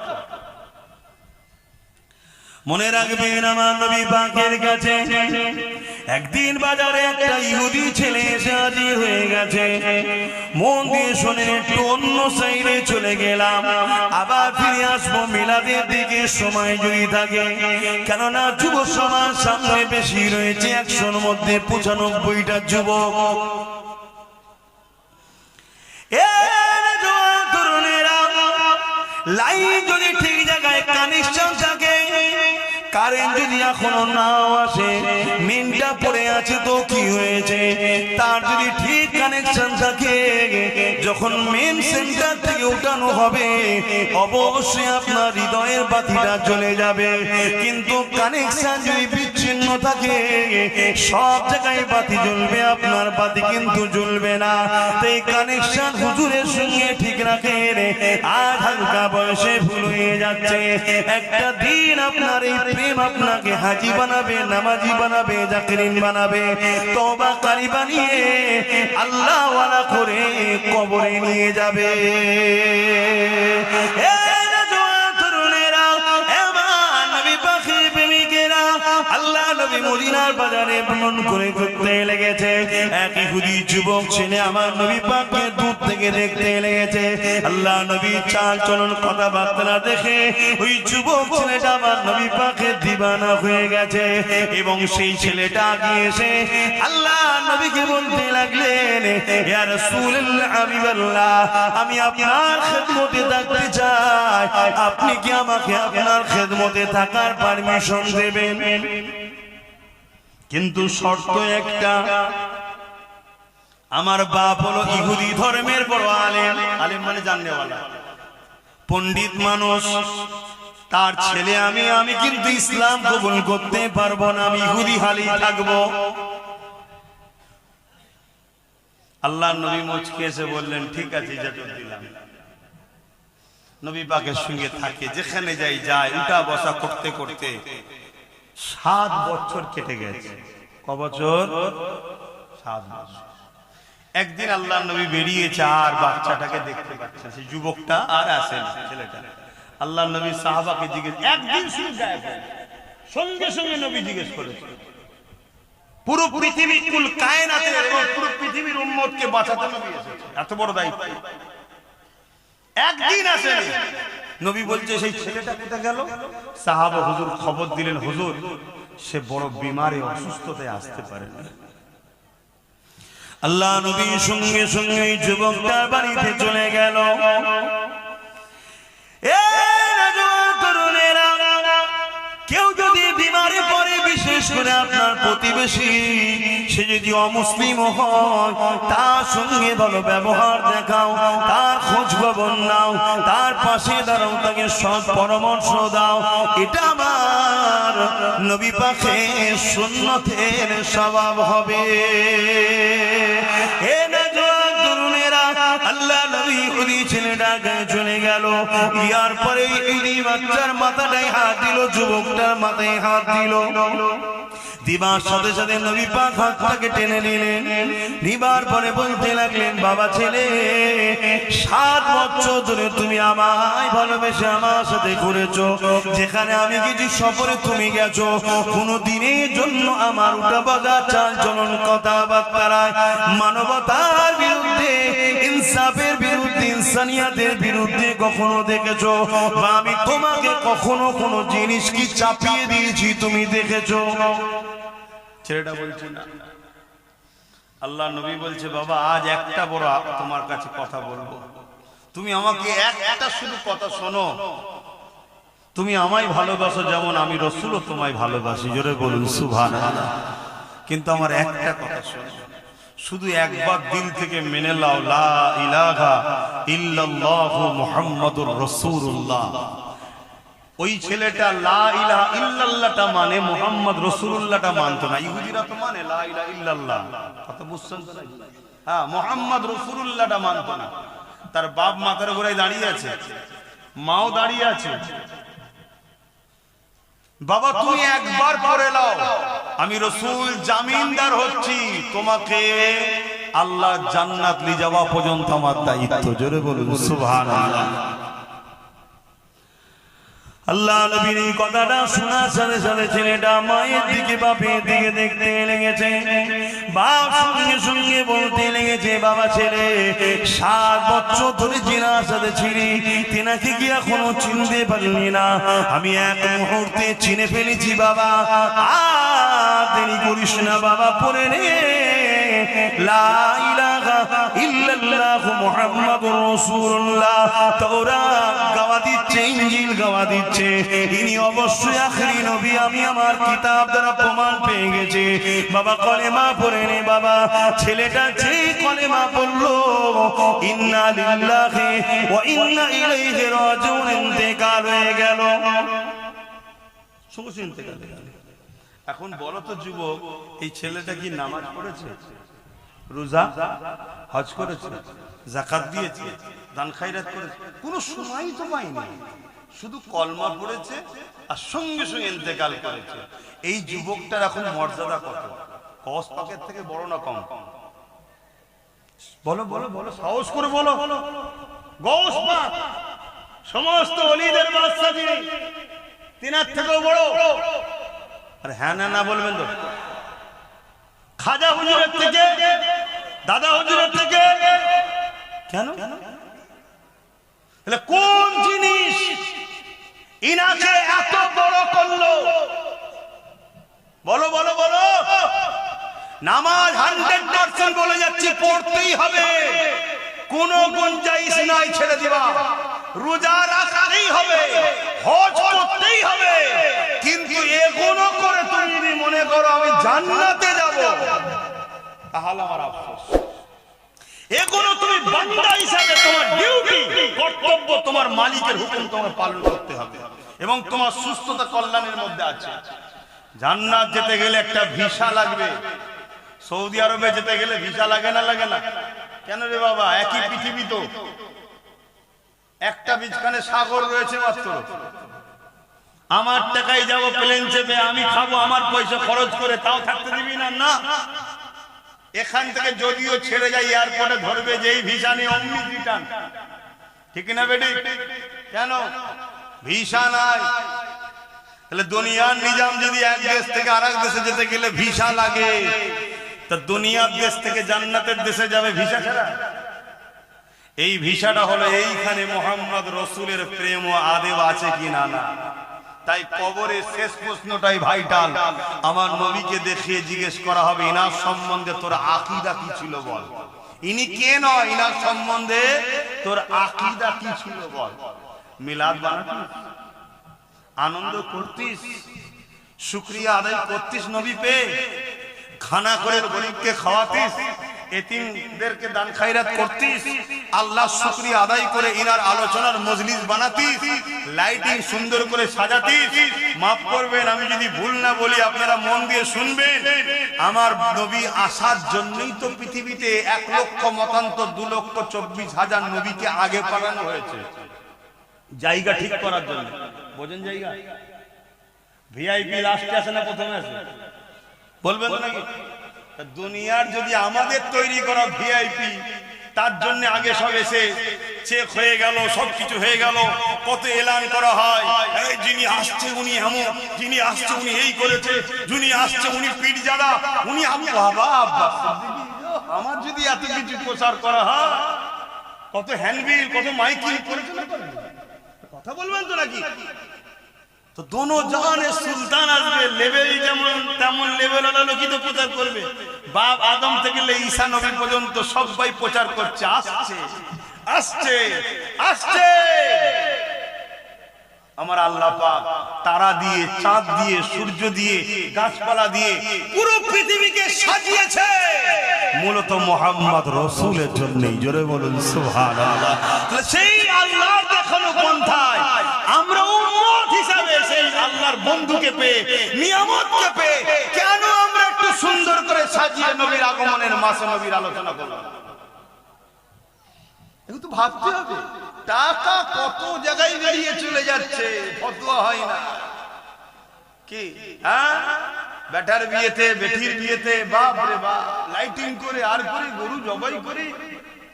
মনে রাখবেন, আমার নবী পাকের কাছে একদিন বাজারে একটা ইহুদি ছেলে এসে হাজির হয়ে গেছে। মন দিয়ে শোনেন, একটু অন্য সাইডে চলে গেলাম, আবার ফিরে আসবো মিলাদের দিকে সময় যদি থাকে। কেননা যুব সমাজ সামনে বেশি রয়েছে, ১০০-র মধ্যে ৯৫টা যুবক। লাইন যদি ঠিক জায়গায় কানেকশন থাকে, কারেন্ট যদি এখনো নাও আসে, মেনটা পড়ে আছে তো কি হয়েছে, তার যদি ঠিক কানেকশন থাকে, যখন মেন সেন্টার থেকে উঠানো হবে অবশ্যই আপনার হৃদয়ের বাতিটা জ্বলে যাবে। কিন্তু কানেকশন যদি বিচ্ছিন্ন থাকে, সব জায়গায় বাতি জ্বলবে, আপনার বাতি কিন্তু জ্বলবে না। তাই কানেকশন হুজুরের সঙ্গে ঠিক রাখেন। আজ হালকা বয়সে ভুল হয়ে যাচ্ছে, একটা দিন আপনার এই প্রেম আপনাকে হাজি বানাবে, নামাজি বানাবে, জাকিরিন বানাবে, তওবা কারি বানিয়ে আল্লাহ ওয়ালা করে কবরে নিয়ে যাবে। আল্লাহ নবী মদিনার বাজারে ভ্রমণ করে ঘুরতে লেগেছে। এক ইহুদি যুবক ছেলে আমার নবী পাককে দূর থেকে দেখতে লেগেছে। আল্লাহ নবী চাল চলন কথাবার্তা দেখে ওই যুবক ছেলেটা আমার নবী পাকের দিবানা হয়ে গেছে। এবং সেই ছেলেটা গিয়ে এসে আল্লাহ নবীকে বলতে লাগলেন, ইয়া রাসূলুল্লাহ, আমি আপনার খেদমতে থাকতে চাই, আপনি কি আমাকে আপনার খেদমতে থাকার পারমিশন দেবেন? কিন্তু শর্ত একটা, আমার বাপ হলো ইহুদি ধর্মের বড় আলেম। আলেম মানে জাননেওয়ালা, পণ্ডিত মানুষ। তার ছেলে আমি কিন্তু ইসলাম কবুল করতে পারবো না, আমি ইহুদি হালি থাকবো। আল্লাহ নবী মুচকে এসে বললেন, ঠিক আছে, ইজাজত দিলাম। নবী পাকের সঙ্গে থাকে, যেখানে যায় উঠা বসা করতে করতে ৭ বছর কেটে গেছে। ক বছর? ৭ বছর। একদিন আল্লাহ নবী বেরিয়েছে, আর বাচ্চাটাকে দেখতে পাচ্ছেন, সেই যুবকটা আর আসেন, ছেলেটা। আল্লাহ নবী সাহাবাকে জিজ্ঞেস, একদিন শুধু গায়েব হয়ে, সঙ্গে সঙ্গে নবী জিজ্ঞেস করেছে, পুরো পৃথিবী কুল কায়নাতের এবং পুরো পৃথিবীর উম্মতকে বাঁচাতে নবী এসেছে, এত বড় দায়িত্ব। একদিন আসেন নবী বলছে সেই ছেলেটা কোথায় গেল? সাহাবা হুজুর খবর দিলেন, হুজুর সে বড় বিমারে অসুস্থতায় আসতে পারে না। আল্লাহ নবী সঙ্গে সঙ্গে যুবকটার বাড়িতে চলে গেল। কেউ যদি বিমারে পড়ে, বিশেষ করে আপনার প্রতিবেশী, সে যদি অমুসলিম হয়, তার সঙ্গে ভালো ব্যবহার দেখাও, তার খোঁজ খবর নাও, তার পাশে দাঁড়াও, তাকে সৎ পরামর্শ দাও। এটা আমার নবী পাকের সুন্নতের স্বভাব হবে। আল্লাহ নবী ওই ছেলেটা চলে গেল। ইয়ার পরে এই বাচ্চার মাথাটায় হাত দিল, যুবকটার মাথায় হাত দিল। দিবার সাথে সাথে নবী পাক হাতটাকে টেনে নিলেন। নিবার পরে বলতে লাগলেন, বাবা ছেলে, 7 বছর ধরে তুমি আমায় ভালোবেসে আমার সাথে ঘুরেছো, যেখানে আমি কিছু সফরে তুমি গেছো, কোনো দিনের জন্য আমার উল্টা বাজার চাল চলন কথাবার্তায় মানবতার বিরুদ্ধে, ইনসাফের বিরুদ্ধে, ইনসানিয়াতের বিরুদ্ধে কখনো দেখেছো? বা আমি তোমাকে কখনো কোনো জিনিস কি চাপিয়ে দিয়েছি তুমি দেখেছো? ছেলেটা বলছে না। আল্লাহ নবী বলছে, বাবা আজ একটা বড় তোমার কাছে কথা বলবো, তুমি আমাকে একটা শুধু কথা শোনো। তুমি আমায় ভালোবাসো যেমন আমি রাসূলও তোমায় ভালোবাসি, জোরে বলুন সুবহানাল্লাহ। কিন্তু আমার একটা কথা শোনো, শুধু একবার দিল থেকে মেনে নাও, লা ইলাহা ইল্লাল্লাহু মুহাম্মাদুর রাসূলুল্লাহ। ওই ছেলেটা লা ইলাহা ইল্লাল্লাহটা মানে মুহাম্মদ রাসূলুল্লাহটা মানতো না। ইহুদিরা তো মানে লা ইলাহা ইল্লাল্লাহ, কথা বুঝছেন তো? হ্যাঁ, মুহাম্মদ রাসূলুল্লাহটা মানতো না। তার বাপ মাথার উপরে দাঁড়িয়ে আছে, মাও দাঁড়িয়ে আছে। বাবা তুমি একবার পড়ে নাও, আমি রাসূল জামিনদার হচ্ছি, তোমাকে আল্লাহ জান্নাত নিয়ে যাওয়া পর্যন্ত আমার দায়িত্ব। জোরে বলুন সুবহানাল্লাহ। আল্লাহ নবীর এই কথাটা শোনার সাথে সাথে ছেলেটা মায়ের দিকে বাপের দিকে দেখতে লেগেছে। বাপ সঙ্গে সঙ্গে বলতে লেগেছে, বাবা ছেলে, 7 বছর ধরে জিনার সাথে ছিলি, তিনাকে কি এখনো চিনতে পারলি না? আমি এক মুহূর্তে চিনে ফেলেছি বাবা, আর দেরি করিস না বাবা, পড়ে নে লা ইলাহা ইল্লাল্লাহু মুহাম্মাদুর রাসূলুল্লাহ। তাওরাত গাওয়া দিচ্ছে, ইনজিল গাওয়া দিচ্ছে, ইনি অবশ্যই আখেরি নবী। আমি আমার কিতাব দ্বারা প্রমাণ পেয়ে গেছি। বাবা কলেমা পড়ে নে বাবা। ছেলেটা যে কলেমা পড়লো, ইন্না লিল্লাহি ওয়া ইন্না ইলাইহি রাজিউন, ইন্তেকাল হয়ে গেল। সঙ্গে ইন্তেকাল হয়ে গেল। এখন বলো তো যুবক, এই ছেলেটা কি নামাজ পড়েছে, রোজা হজ করেছে, যাকাত দিয়েছে, দান খায়রাত করেছে? কোনো সময়ই তো পায়নি, শুধু কলমা পড়েছে আর সঙ্গে সঙ্গে ইন্তেকাল করেছে। এই যুবকটার এখন মর্যাদা কত? কস পাকের থেকে বড় না কম? বলো বলো বলো, সাহস করে বলো। গৌস পাক সমস্ত ওলিদের বাদশা যিনি, তিনার থেকেও বড়। আর হ্যাঁ না না বলবেন তো? খাজা হুজুরের থেকে, দাদা হুজুরের থেকে কেন? তাহলে কোন জিনিস ইনাকে এত বড় করলো? বলো বলো বলো। নামাজ 100% বলে যাচ্ছি, পড়তেই হবে, কোনো গুঞ্জাইশ নাই ছেড়ে দিবা। রোজা রাখতেই হবে, হজ করতেই হবে, কিন্তু এগুলো করে তুমি যদি মনে করো আমি জান্নাতে যাব, তাহলে আমার আফসোস। এগুলো তুমি বান্দা হিসাবে তোমার ডিউটি, কর্তব্য, তোমার মালিকের হুকুম তোমার পালন করতে হবে, এবং তোমার সুস্থতা কল্যাণের মধ্যে আছে। জান্নাত যেতে গেলে একটা ভিসা লাগবে। সৌদি আরবে যেতে গেলে ভিসা লাগে না? লাগে না? কেন রে বাবা? একই পৃথিবী তো, একটা বিছখানে সাগর রয়েছে মাত্র। আমার টাকায় যাব প্লেন চেপে, আমি খাবো আমার পয়সা খরচ করে, তাও থাকতে দিবি না? না। এখান থেকে যদিও ছেড়ে যায়, এয়ারপোর্টে ধরবে যেই ভিসা নেই অমনি রিটার্ন, ঠিক না বেটি? কেন? ভিসা নাই। তাহলে দুনিয়ার নিজাম যদি এক দেশ থেকে আরেক দেশে যেতে গেলে ভিসা লাগে, তা দুনিয়ার দেশ থেকে জান্নাতের দেশে যাবে ভিসা ছাড়া? এই ভিসাটা হলো এইখানে মোহাম্মদ রসুলের প্রেম ও আদেব আছে কি না না। তাই কবরের শেষ প্রশ্নটাই ভাইটাল, আমার নবীকে দেখিয়ে জিজ্ঞেস করা হবে ইনার সম্বন্ধে তোর আকীদা কি ছিল বল। ইনি কে নয়, ইনার সম্বন্ধে তোর আকীদা কি ছিল বল। মিলাদ বানাতিস, আনন্দ করতিস, শুকরিয়া আদায় করতিস নবী পেয়ে, খানা করে গরিবকে খাওয়াতিস, এতিমদেরকে দান খায়রাত করতিস, আল্লাহ শুকরিয়া আদায় করে ইনার আলোচনার মজলিস বানাতিস, লাইটিং সুন্দর করে সাজাতিস। মাফ করবেন আমি যদি ভুল না বলি, আপনারা মন দিয়ে শুনবেন। আমার নবী আসার জন্যই তো পৃথিবীতে 1 লক্ষ মতান্তর 2,24,000 নবীকে আগে পাঠানো হয়েছে জায়গা ঠিক করার জন্য। বোঝেন জায়গা? ভিআইপি লাস্টে আসে না প্রথমে আসে? বলবেন তো নাকি? দুনিয়ার যদি আমাদের তৈরি করা ভিআইপি, তার জন্য আগে সব এসে চেক হয়ে গেল, সবকিছু হয়ে গেল, কত এলান করা হয়, এই যিনি আসছে উনি এমন, যিনি আসছে উনি এই করেছে, যিনি আসছে উনি পীরজাদা, উনি বাবা আমার যদি এত কিছু প্রচার করা হয়, কত হ্যান্ডবিল, কত মাইকিং করেছে, কথা বলবেন তো নাকি? তো দোনো জাহানের সুলতান আসবে, লেভেল যেমন তেমন লেভেলওয়ালা লোকই তো প্রচার করবে। বাপ আদম থেকে ঈসা নবী পর্যন্ত সবাই প্রচার করছে আসছে আসছে আসছে। আমার আল্লাহ পাক তারা দিয়ে, চাঁদ দিয়ে, সূর্য দিয়ে, গাছপালা দিয়ে পুরো পৃথিবীকে সাজিয়েছে মূলত মুহাম্মদ রাসূলের জন্যই। জোরে বলুন সুবহানাল্লাহ। সেই আল্লাহর দেখানো পন্থায় আমরা উম্মত হিসাবে সেই আল্লাহর বন্ধুকে পেয়ে, নিয়ামতকে পেয়ে, কেন আমরা একটু সুন্দর করে সাজিয়ে নবীর আগমনের মাসে নবীর আলোচনা করব? এগুলো তো ভাবতে হবে। টাকা কত জায়গায় বেরিয়ে চলে যাচ্ছে, ফতোয়া হয় না কি? হ্যাঁ, বেটার বিয়েতে, বেটির বিয়েতে, বাপ রে বাপ, লাইটিং করে আর করে গরু জবাই করে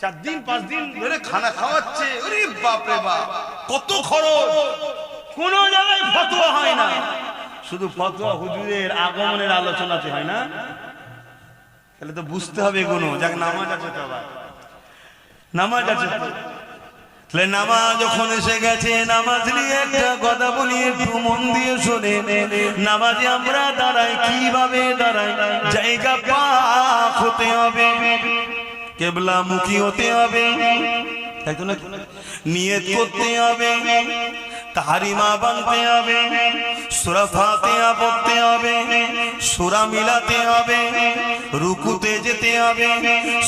4 দিন 5 দিন ধরে খানা খাওয়াচ্ছে। ওরে বাপ রে বাপ, কত খরচ, কোন জায়গায় ফতোয়া হয় না। শুধু ফতোয়া হুজুরের আগমনের আলোচনাতে হয় না। তাহলে তো বুঝতে হবে কোনো যাক নামাজ আছে, তো নামাজ আছে। তাহলে নামাজ যখন এসে গেছে, নামাজ নিয়ে একটা কথা বলি, একটু মন দিয়ে শোনে। নামাজে আমরা দাঁড়াই, কিভাবে দাঁড়াই? জায়গা পাক হতে হবে, কেবলা মুখী হতে হবে, তাই তো না? নিয়ত করতে হবে, তাহরিমা বানতে হবে, সূরা ফাতিহা পড়তে হবে, সূরা মিলাতে হবে, রুকুতে যেতে হবে।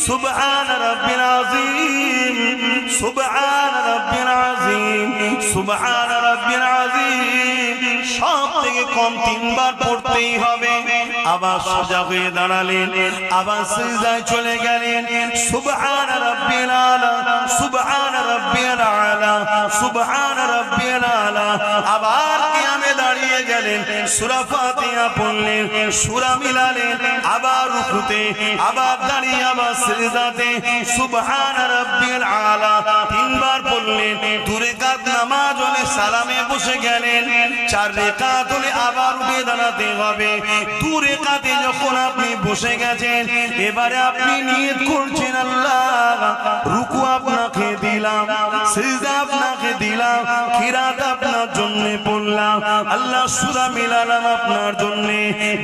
সুবহান রাব্বিল আযীম, সুবহান রাব্বিল আযীম, সুবহান রাব্বিল আযীম সব থেকে কম 3 বার পড়তেই হবে। আবার সোজা হয়ে দাঁড়ালেন, আবার সিজদায় চলে গেলেন, সুবহান রাব্বিল আলা, সুবহান রাব্বিল আলা, সুবহান রাব্বিল আলা। আবার কিয়ামে দাঁড়িয়ে গেলেন, সূরা ফাতিহা পড়লেন, সূরা মিলালেন, আবার রুকুতে, আবার দাঁড়িয়ে, আবার সিজদাতে, সুবহান রাব্বিল আলা 3 বার পড়লেন। 2 রাকাত নামাজ হলে সালামে বসে গেলেন, 4 রাকাত হলে আবার উঠে দাঁড়াতে হবে। 2 রাকাতে যখন আপনি বসে গেছেন, এবারে আপনি নিয়ত করছেন, আল্লাহ রুকু আপনাকে দিলাম, সিজদা আপনাকে দিলাম, কিরাত আপনার জন্য পড়লাম, আল্লাহ সূরা মিলালাম আপনার জন্য,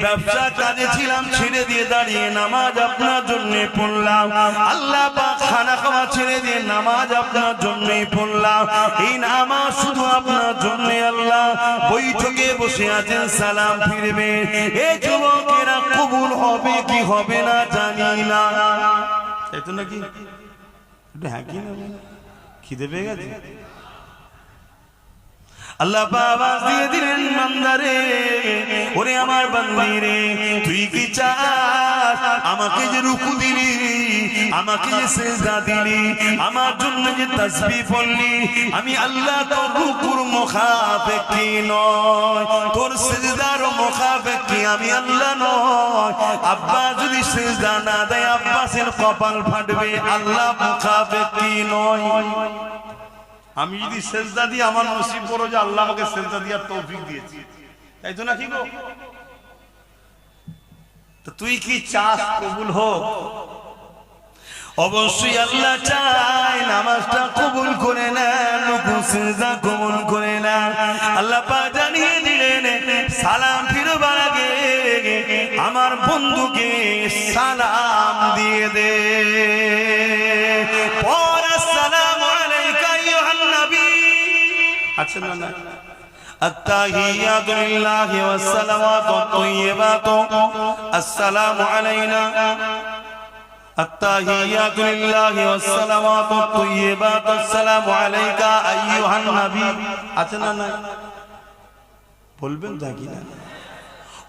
ব্যবসা কাজে ছিলাম ছেড়ে দিয়ে দাঁড়িয়ে নামাজ আপনার জন্য পড়লাম, আল্লাহ পাক খানা খাওয়া ছেড়ে দিয়ে নামাজ আপনার জন্যই পড়লাম। এই নামাজ শুধু আপনার জন্য। আল্লাহ বৈঠকে বসে আছেন, সালাম ফিরবে। এই যুবকেরা কবুল হবে কি হবে না জানি না, তাই তো নাকি? হ্যাঁ কি না, খিদে পেয়ে গেছে? আল্লাহ আওয়াজ দিয়ে দিলেন, বান্দারে, ওরে আমার বান্দি রে, তুই কি চাস? আমাকে যে রুকু দিলি, আমাকে যে সিজদা দিলি, আমার জন্য যে তাসবিহ পড়লি, আমি আল্লাহ তোর রুকুর মুখাপেক্ষী নয়, তোর সিজদার মুখাপেক্ষী আমি আল্লাহ নয়। আব্বা যদি সিজদা না দেয়, আব্বাসের কপাল ফাটবে, আল্লাহ মুখাপেক্ষী নয়। আমি যদি সেজদা দিই, আমার নসিব বড় যে আল্লাহ আমাকে সেজদা দেওয়ার তৌফিক দিয়েছে। তাই তো নাকি গো? তো তুই কি চাস কবুল হোক? অবশ্যই আল্লাহ চায় নামাজটা কবুল করে নেন, রুকু সিজদা কবুল করে নেন। আল্লাহ পাক জানিয়ে দিলেন সালাম ফিরবার আগে আমার বন্ধুকে সালাম দিয়ে দে। পর আসসালামু আলাইকা আইয়ুহান নবী। আচ্ছা না না, আত্তাহিয়াতু লিল্লাহি ওয়াস সালাওয়াতু আত-তাইয়্যিবাতু আসসালামু আলাইনা। আত্তাহিয়াতু লিল্লাহি ওয়াস সালাওয়াতু আত-তাইয়্যিবাতু আসসালামু আলাইকা আইয়ুহান নবী। আচ্ছা না না, বলবেন নাকি না?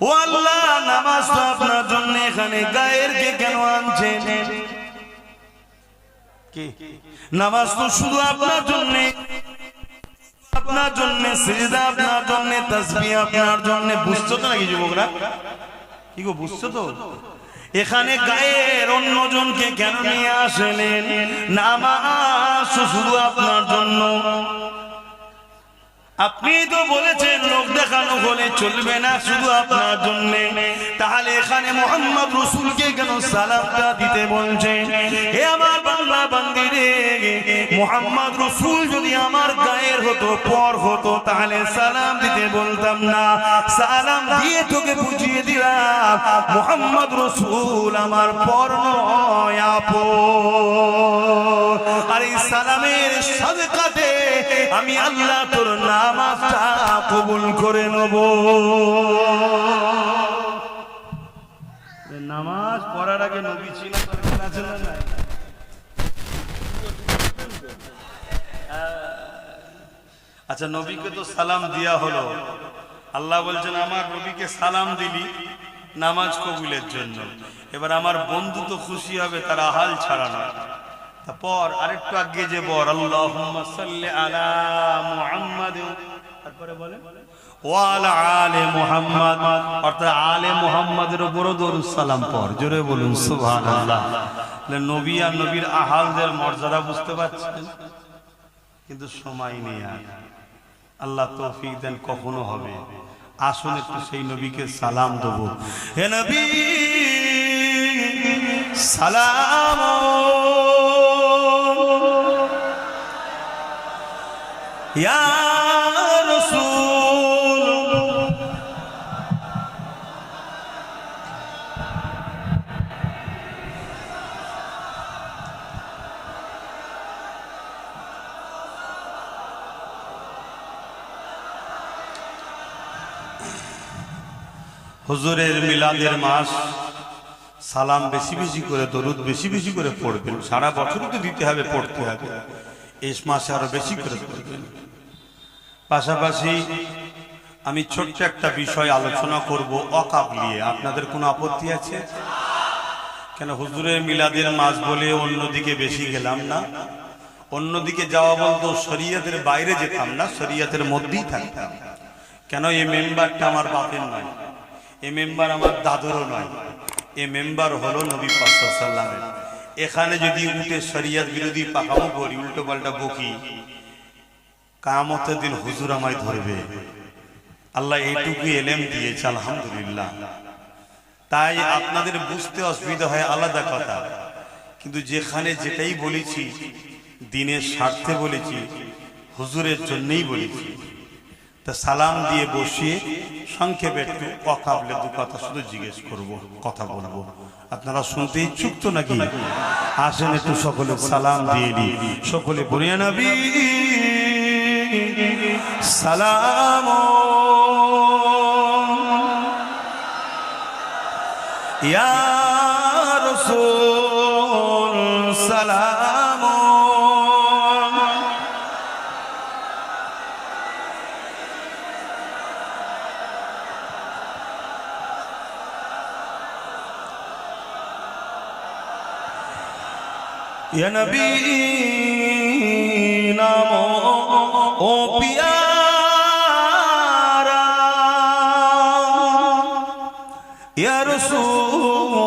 ও আল্লাহ, নামাজ তো আপনার জন্য এখানে গায়েরকে কেন আনছেন? কি নামাজ তো শুধু আপনার জন্য, আপনার জন্য সিজদা আপনার জন্য, তাসবিহ আপনার জন্য। বুঝছো তো নাকি যুবকরা? কি গো, বুঝছো তো? এখানে গায়ের অন্যজনকে কেন নিয়ে আসলেন? নামাজ শুধু আপনার জন্য। আপনি তো বলেছেন লোক দেখানো হলে চলবে না, শুধু আপনার জন্য। তাহলে এখানে মোহাম্মদ রসুলকে কেন সালামটা দিতে বলছেন? হে আমার বাংলা বান্দিরে, মোহাম্মদ রসুল যদি আমার গায়ের হতো, পর হতো, তাহলে সালাম দিতে বলতাম না। সালাম দিয়ে তোকে বুঝিয়ে দিলাম মোহাম্মদ রসুল আমার পর নয়, আপন। আর এই সালামের সাদকাতে আমি আল্লাহ তোর নামাজটা কবুল করে নেব। নামাজ পড়ার আগে নবী ছিল আছে না নাই? আচ্ছা, নবীকে তো সালাম দেয়া হলো। আল্লাহ বলছেন আমার নবীকে সালাম দিলি নামাজ কবুলের জন্য। এবার আমার বন্ধু তো খুশি হবে, তার আহাল ছাড়ানো। তারপর আরেকটু আগে যে বল আল্লাহুম্মা সাল্লি আলা মুহাম্মাদ, তারপরে বলে ওয়া আলা আলি মুহাম্মাদ, অর্থাৎ আলে মুহাম্মাদের উপর দরুদ সালাম পড়। জোরে বলুন সুবহানাল্লাহ। নবী আর নবীর আহালদের মর্যাদা বুঝতে পারছেন? কিন্তু সময় নেই আর। আল্লাহ তৌফিক দেন কখনো হবে। আসুন একটু সেই নবীকে সালাম দেবো। হে নবী সালাম ইয়া রাসূল। হুজুরের মিলাদের মাস, সালাম বেশি বেশি করে, দরুদ বেশি বেশি করে পড়বেন। সারা বছরই তো দিতে হবে, পড়তে হবে, এই মাসে আরো বেশি করে পড়বেন। পাশাপাশি আমি ছোট্ট একটা বিষয় আলোচনা করব ওয়াকফ নিয়ে। আপনাদের কোনো আপত্তি আছে? কেন হুজুরের মিলাদের মাস বলে অন্যদিকে বেশি গেলাম না। অন্যদিকে যাওয়া বলতো শরীয়তের বাইরে যেতাম না, শরীয়তের মধ্যেই থাকতাম। কেন? এই মেম্বারটা আমার বাপের নয়, এই মেম্বার আমার দাদুরও নয়, এই মেম্বার হলো নবী পাক সাল্লাল্লাহু আলাইহি ওয়াসাল্লামের। এখানে যদি উঠে শরীয়ত বিরোধী পাকামো করি, উল্টো পাল্টা বকি, কিয়ামতের দিন হুজুর আমায় ধরবে। আল্লাহ এইটুকু এলেম দিয়েছে, আলহামদুলিল্লাহ। তাই আপনাদের বুঝতে অসুবিধা হয় আলাদা কথা, কিন্তু যেখানে যেটাই বলেছি দিনের স্বার্থে বলেছি, হুজুরের জন্যই বলেছি। তা সালাম দিয়ে বসিয়ে সংক্ষেপে একটু অকাবলে দু কথা শুধু জিজ্ঞেস করব, কথা বলবো। আপনারা শুনতে ইচ্ছুক তো নাকি? আসেন একটু সকলে সালাম দিয়ে দিই। সকলে বলিয়া নবী সালাম ইয়া রাসূল সালাম ইয়া নবী নামো ও পিয়ারা ইয়া রাসূল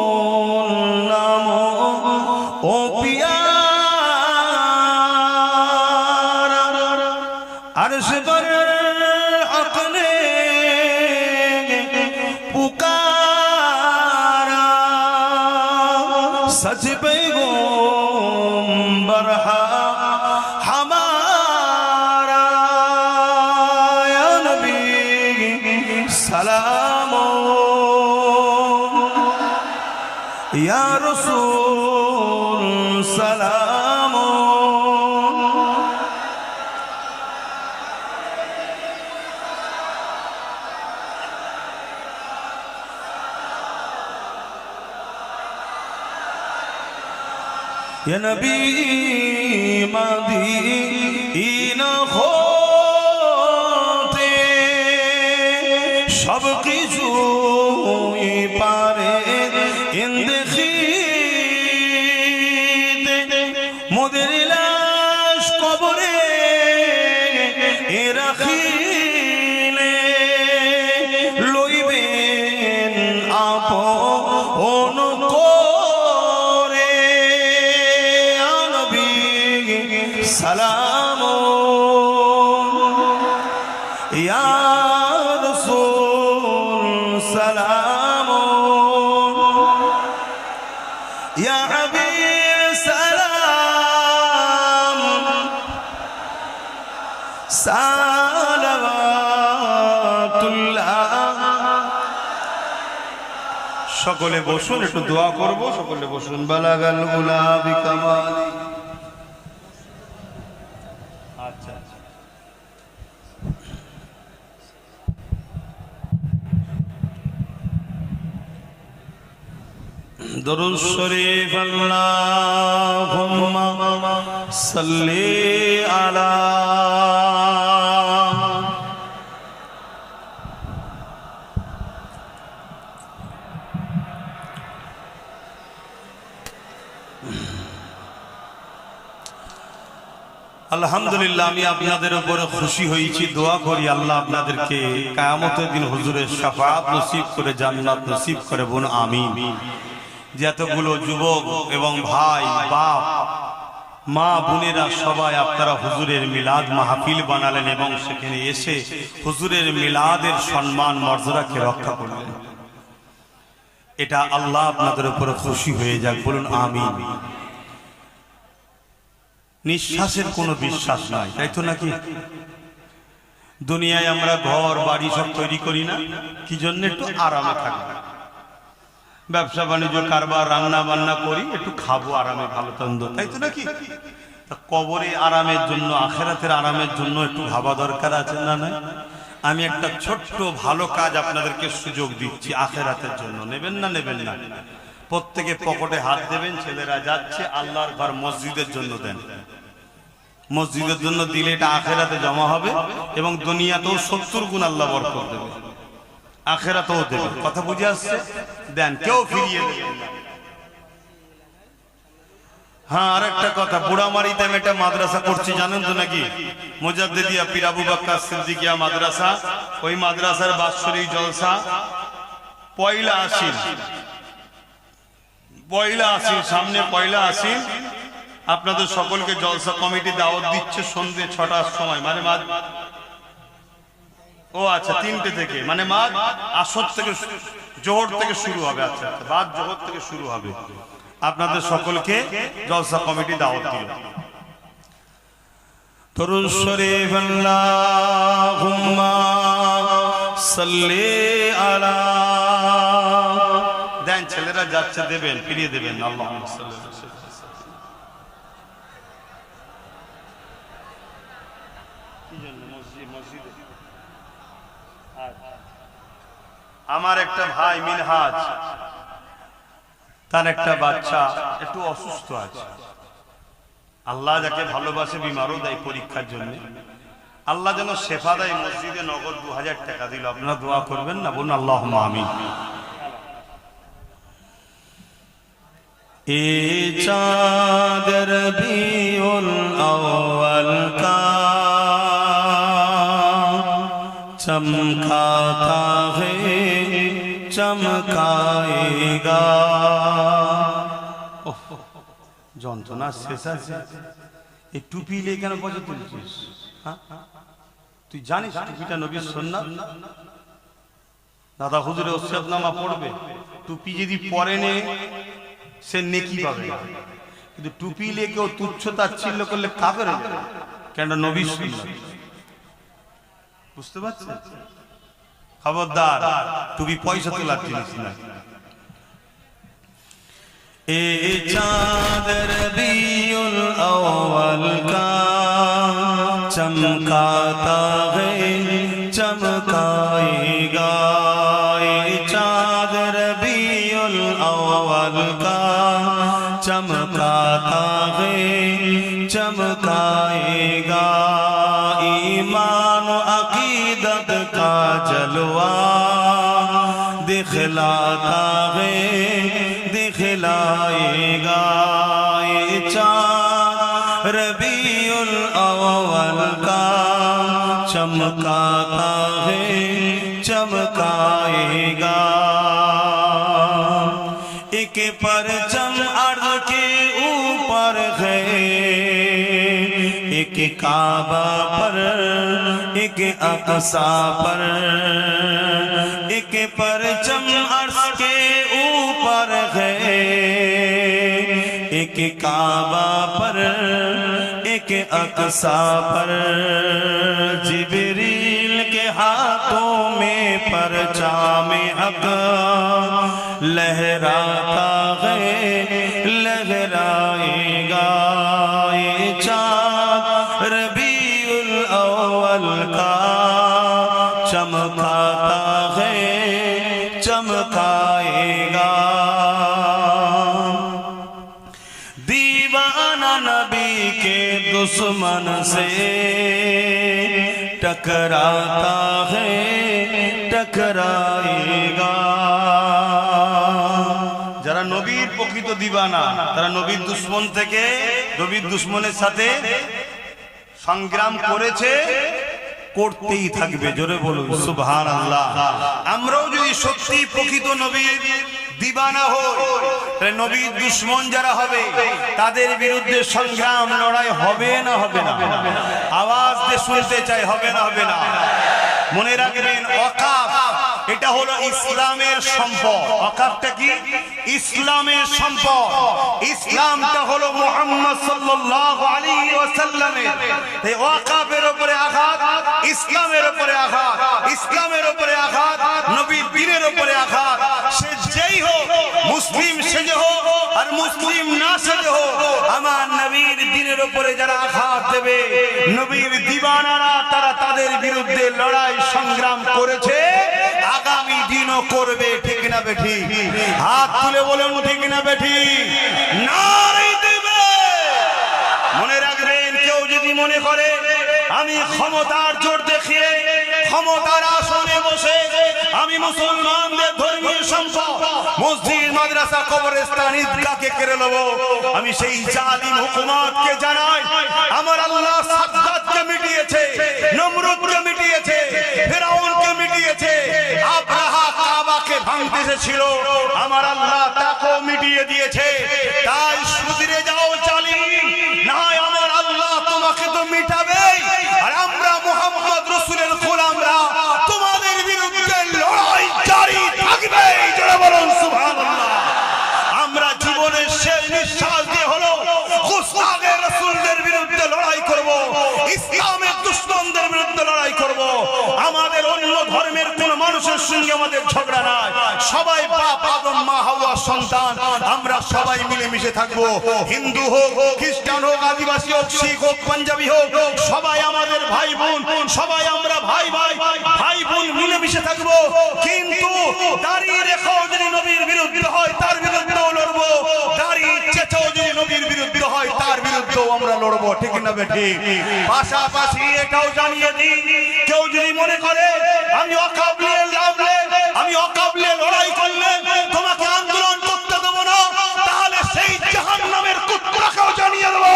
নামো ও পিয়ারা আরশ पर अपने पैगंबर हमारा या नबी सलाम या रसूल सलाम या नबी मदीना होते सब কিছুই পারে ইন্দেখিতে মোদের লাশ কবরে রাখিলে লইবেন আপন করে নবী সালাম ইয়া রাসূল সালাম ইয়া হাবিব সালাম সালাওয়াতুল্লাহ। সকলে বসুন, একটু দোয়া করব। সকলে বসুন। বালাগাল গুলাবি কামালি। আচ্ছা আচ্ছা, দরুদ শরীফ আল্লাহুম্মা সাল্লি আলা আলহামদুলিল্লাহ। আমি আপনাদের উপরে খুশি হয়েছি। দোয়া করি আল্লাহ আপনাদেরকে কিয়ামতের দিন হুজুরের শাফাআত নসিব করে, জান্নাত নসিব করে। বোন আমিন। যতগুলো যুবক এবং ভাই, বাপ, মা, বোনেরা সবাই আপনারা হুজুরের মিলাদ মাহফিল বানালেন এবং সেখানে এসে হুজুরের মিলাদের সম্মান মর্যাদাকে রক্ষা করলেন। এটা আল্লাহ আপনাদের উপরে খুশি হয়ে যাক। বলুন আমিন। নিঃশ্বাসের কোনো বিশ্বাস নাই, তাই তো নাকি? দুনিয়ায় আমরা ঘর বাড়ি সব তৈরি করি না কি জন্য? একটু আরামে থাকবো। ব্যবসা বাণিজ্য কারবার রান্না বান্না করি, একটু খাবো আরামে, ভালো তন্দ, তাই তো নাকি? কবরে আরামের জন্য, আখেরাতের আরামের জন্য একটু ভাবা দরকার আছে না? নাই? আমি একটা ছোট্ট ভালো কাজ আপনাদেরকে সুযোগ দিচ্ছি আখেরাতের জন্য। নেবেন না? নেবেন না? প্রত্যেকে পকেটে হাত দেবেন। ছেলেরা যাচ্ছে আল্লাহর ঘর মসজিদের জন্য দেন। মসজিদের জন্য দিলে এটা আখেরাতে জমা হবে এবং দুনিয়াতেও 70 গুণ আল্লাহ বরকত দেবে, আখেরাতেও দেবে। কথা বুঝে আসছে? দেন, কেউ ফিরিয়ে দেবেন না। হ্যাঁ, আর একটা কথা, বুড়ামারিতে আমি একটা মাদ্রাসা করছি, জানেন তো নাকি? মুজাদ্দিদিয়া পীর আবু বকর সিদ্দিকিয়া মাদ্রাসা। ওই মাদ্রাসার বাৎসরিক জলসা পয়লা আশ্বিন, সামনে পয়লা আশ্বিন। আপনাদের সকলকে জলসা কমিটি দাওয়াত দিচ্ছে সন্ধ্যে 6টার সময়, মানে ও আচ্ছা 3টে থেকে, মানে আসর থেকে, জোহর থেকে শুরু হবে। আচ্ছা আচ্ছা, বাদ জোহর থেকে শুরু হবে। আপনাদের সকলকে জলসা কমিটি দাওয়াত দিল। দরুদ শরীফ আল্লাহুম্মা সাল্লি আলা। দেন, ছেলেরা যাচ্ছে, দেবেন, ফিরিয়ে দেবেন। আল্লাহুম্মা সাল্লি আলা। আমার একটা ভাই মিনহাজ, তার একটা বাচ্চা একটু অসুস্থ আছে। আল্লাহ যাকে ভালোবাসে বিমারও দেয় পরীক্ষার জন্য। আল্লাহ যেন শেফা দেয়। মসজিদে নগদ 2000 টাকা দিল। আপনারা দোয়া করবেন না? বলুন আল্লাহুম্মা আমিন। এ চাঁদের বিউল আউয়াল কা চমকাতা হে চমকায়েগা। যন্ত্রণা শেষ আছে। এই টুপি নিয়ে কেন পয়সা তুলছিস? তুই জানিস টুপিটা নবীর সুন্নাত? দাদা হুজুরে ওসিয়তনামা পড়বে, টুপি যদি পরে নে সে নেকি পাবে, কিন্তু টুপি নিয়ে কেউ তুচ্ছ তাচ্ছিল্য করলে কাফের হয়ে যাবে, কেন নবীর সুন্নাত। বুঝতে পারছেন? খবরদার, টুপি পয়সা তোলার জিনিস না। ए चाँद रबीउल अव्वल का चमकाता है चमकाएगा, ए चाँद रबीउल अव्वल का चमकाता है चमकाएगा, ईमान अकीदत का जलवा दिखलाता है दिखलाएगा, ये चाँद रबीउल अव्वल का चमकाता है चमकाएगा। एक परचम अर्ज़ के ऊपर है, एक काबा पर एक अक़सा पर, एक परचम अर्श के ऊपर है, एक काबा पर एक अक़सा पर, जिब्रील के हाथों में परचाम हक़ लहराता है लहराएगा, ये चाँद रबीउल अव्वल का चमकाता है चमकाएगा। दीवाना नबी के दुश्मन से टकराता है टकराएगा। যারা নবীর প্রকৃত দিবানা তারা নবীর দুশমন থেকে, নবীর দুশমনের সাথে সংগ্রাম করেছে, করতেই থাকবে। জোরে বলুন সুবহানাল্লাহ। আমরাও যদি সত্যি প্রকৃত নবীর দিবানা হই, তাহলে নবীর দুশমন যারা হবে তাদের বিরুদ্ধে সংগ্রাম লড়াই হবে না হবে না? আওয়াজ দিয়ে শুনতে চাই, হবে না হবে না? মনে রাখবেন, ওয়াকাফ এটা হলো ইসলামের সম্পদ। ওয়াকাফটা কি? ইসলামের সম্পদ। ইসলামটা হলো মুহাম্মদ সাল্লাল্লাহু আলাইহি ওয়াসাল্লামের। এই ওয়াকাফের উপরে আঘাত, ইসলামের উপরে আঘাত, ইসলামের উপরে আঘাত, নবীর দ্বীনের উপরে আঘাত। সে যেই হোক, মুসলিম সেজে হোক আর মুসলিম না সেজে হোক, আমার নবীর দ্বীনের উপরে যারা আঘাত দেবে, নবীর দিবানারা, তারা তাদের বিরুদ্ধে লড়াই সংগ্রাম করেছে, আগামী দিনও করবে। ঠিক না বেঠি? হাত তুলে বলেন ঠিক না বেঠি? নারে দেবে। মনে রাখবেন, কেউ যদি মনে করে আমি ক্ষমতার জোর দেখিয়ে ক্ষমতার আসনে বসে আমি মুসলমানদের ধর্মীয় সম্পদ মসজিদ মাদ্রাসা কবরস্থান ঈদগাহকে কেড়ে নেব, আমি সেই জালিম হুকুমতকে জানাই, আমার আল্লাহ সাদ্দাতকে মিটিয়েছে, নমরুদকে মিটিয়েছে, ফিরাউনকে মিটিয়েছে, আব্রাহা কাবাকে ভাঙতে এসেছিল, আমার আল্লাহ তাকেও মিটিয়ে দিয়েছে। তাই সুধরে যাও জালিম, না আমার আল্লাহ তোমাকে তো মিটাবে, আর আমরা মুহাম্মদ রাসূলের গোলামরা তোমাদের বিরুদ্ধে লড়াই জারি থাকবে। জোরে বলুন সুবহানাল্লাহ। আমরা জীবনের শেষ নিঃশ্বাস দিয়ে হলো গুস্তাখে রাসূলদের বিরুদ্ধে লড়াই করব, ইসলামের দুশমনদের বিরুদ্ধে লড়াই করব। আমাদের অন্য ধর্মের কোন মানুষের সঙ্গে আমাদের ঝগড়া নাই, সবাই বাপ আদম মা হাওয়ার সন্তান, আমরা সবাই মিলেমিশে থাকবো। হিন্দু হোক, খ্রিস্টান হোক, আদিবাসী হোক, শিখ হোক, পাঞ্জাবি হোক, সবাই আমাদের ভাই বোন, সবাই আমরা ভাই ভাই ভাই বোন মিলেমিশে থাকবো। কিন্তু দাঁড়িয়ে রেখাও যদি নবীর বিরুদ্ধে হয় তার বিরুদ্ধেও লড়বো, দাঁড়িয়ে চেঁচাও যদি নবীর বিরুদ্ধে হয় তার বিরুদ্ধেও আমরা লড়বো। ঠিক না বেঠি? পাশাপাশি এটাও জানিয়ে দিই, কেউ যদি মনে করে আমি অকাবলিয়ে লাভলে, আমি অকাবলিয়ে লড়াই করলে তোমাকে আন্দোলন করতে দেবো না, তাহলে সেই জাহান্নামের কুত্তাকেও জানিয়ে দেবো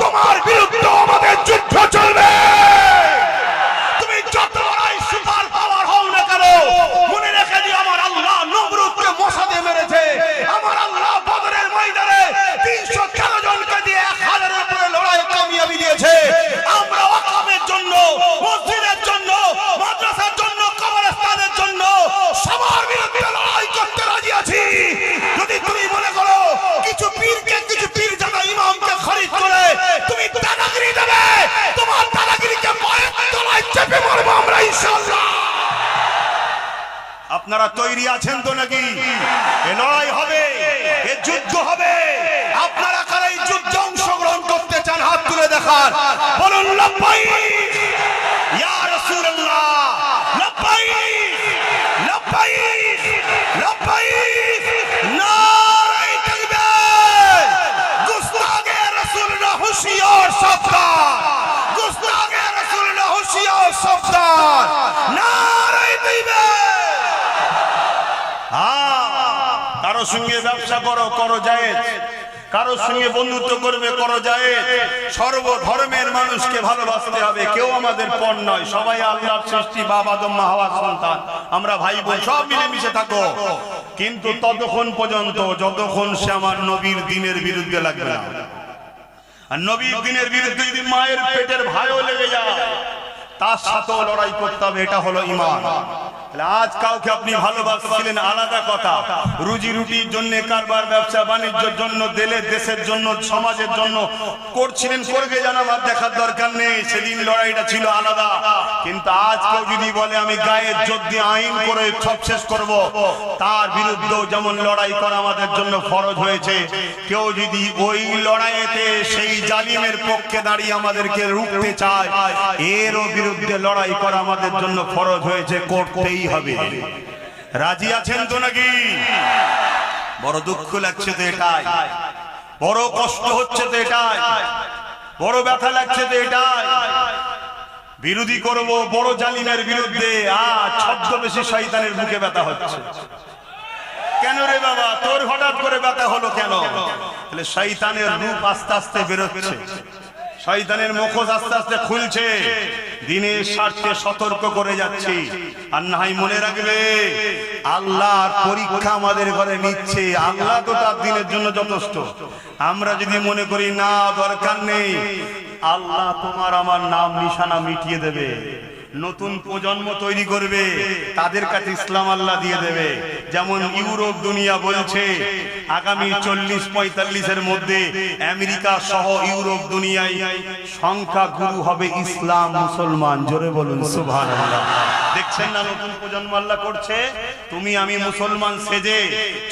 তোমার বিরুদ্ধে আমাদের যুদ্ধ চলবে। তুমি যত বড়ই সুপার পাওয়ার হও না কেন, মনে রেখে দিও আমার আল্লাহ নমরুদকে মশাতে মেরেছে, আমার আল্লাহ বদরের ময়দানে 313 জনকে দিয়ে 1000-এর উপরে লড়াই কামিয়াবি দিয়েছে। আমরা ওয়াকাফের জন্য, মসজিদের জন্য, মাদ্রাসার জন্য, কবরস্থানের জন্য সবার বিরুদ্ধে লড়াই আপনারা তৈরি আছেন তো নাকি? এ লড়াই হবে, এ যুদ্ধ হবে। আপনারা কারা এই যুদ্ধে অংশগ্রহণ করতে চান? হাত তুলে দেখান, বলুন লাব্বাইক ইয়া রাসূলুল্লাহ, লাব্বাইক লাব্বাইক লাব্বাইক। নারে তাকবীর। গুস্তাগে রাসূলুল্লাহ হুঁশিয়ার সাবধান, গুস্তাগে রাসূলুল্লাহ হুঁশিয়ার সাবধান। নারে তাকবীর। কারো সঙ্গে ব্যবসা করো, করো জায়েজ। কারো সঙ্গে বন্ধুত্ব করবে, করো জায়েজ। সর্বধর্মের মানুষকে ভালোবাসতে হবে। কেউ আমাদের পর নয়, সবাই আল্লাহর সৃষ্টি, বাবা আদম মা হাওয়ার সন্তান। আমরা ভাই বোন, সব মিলেমিশে থাকো। কিন্তু ততক্ষণ পর্যন্ত যতক্ষণ সে আমার নবীর দ্বীনের বিরুদ্ধে লাগবে না। আর নবীর দ্বীনের বিরুদ্ধে যদি মায়ের পেটের ভাইও লেগে যায়, তার সাথেও লড়াই করতে হবে। এটা হলো ঈমান। আজ কাউকে আপনি ভালোবাসছিলেন আলাদা কথা, রুজি রুটির জন্য, কারবার ব্যবসা বাণিজ্যের জন্য, দেশের জন্য, সমাজের জন্য করছিলেন, করবে জানাবার দেখার দরকার নেই। সেদিন লড়াইটা ছিল আলাদা। কিন্তু আজ কেউ যদি বলে আমি গায়ের জোর দিয়ে আইন করে সব শেষ করব, তার বিরুদ্ধেও যেমন লড়াই করা আমাদের জন্য ফরজ হয়েছে। কেউ যদি ওই লড়াইতে সেই জালিমের পক্ষে দাঁড়িয়ে আমাদেরকে রুখতে চায়, এরও বিরুদ্ধে লড়াই করা আমাদের জন্য ফরজ হয়েছে, করতেই হবে। রাজি আছেন তো নাকি? বড় দুঃখ লাগছে তো এটাই, বড় কষ্ট হচ্ছে তো এটাই, বড় ব্যথা লাগছে তো এটাই। বিরোধী করব বড় জালিমের বিরুদ্ধে, আর ছদ্মবেশী শয়তানের বুকে ব্যথা হচ্ছে। কেন রে বাবা, তোর হঠাৎ করে ব্যথা হলো কেন? তাহলে শয়তানের রূপ আস্তে আস্তে বেরোচ্ছে, শয়তানের মুখোশ আস্তে আস্তে খুলছে। দিনের স্বার্থে সতর্ক করে যাচ্ছি। আর নাই মনে রাখবে, আল্লাহর পরীক্ষা আমাদের ঘরে নিচ্ছে। আল্লাহ তো তার দিনের জন্য যথেষ্ট। আমরা যদি মনে করি না দরকার নেই, আল্লাহ তোমার আমার নাম নিশানা মিটিয়ে দেবে। নতুন প্রজন্ম তৈরি করবে, তাদের কাছে ইসলাম আল্লাহ দিয়ে দেবে। যেমন ইউরোপ দুনিয়া বলছে আগামী 40-45-এর মধ্যে আমেরিকা সহ ইউরোপ দুনিয়ায় সংখ্যা গুরু হবে ইসলাম, মুসলমান। জোরে বলুন সুবহানাল্লাহ। দেখছেন না নতুন প্রজন্ম আল্লাহ করছে। তুমি আমি মুসলমান সেজে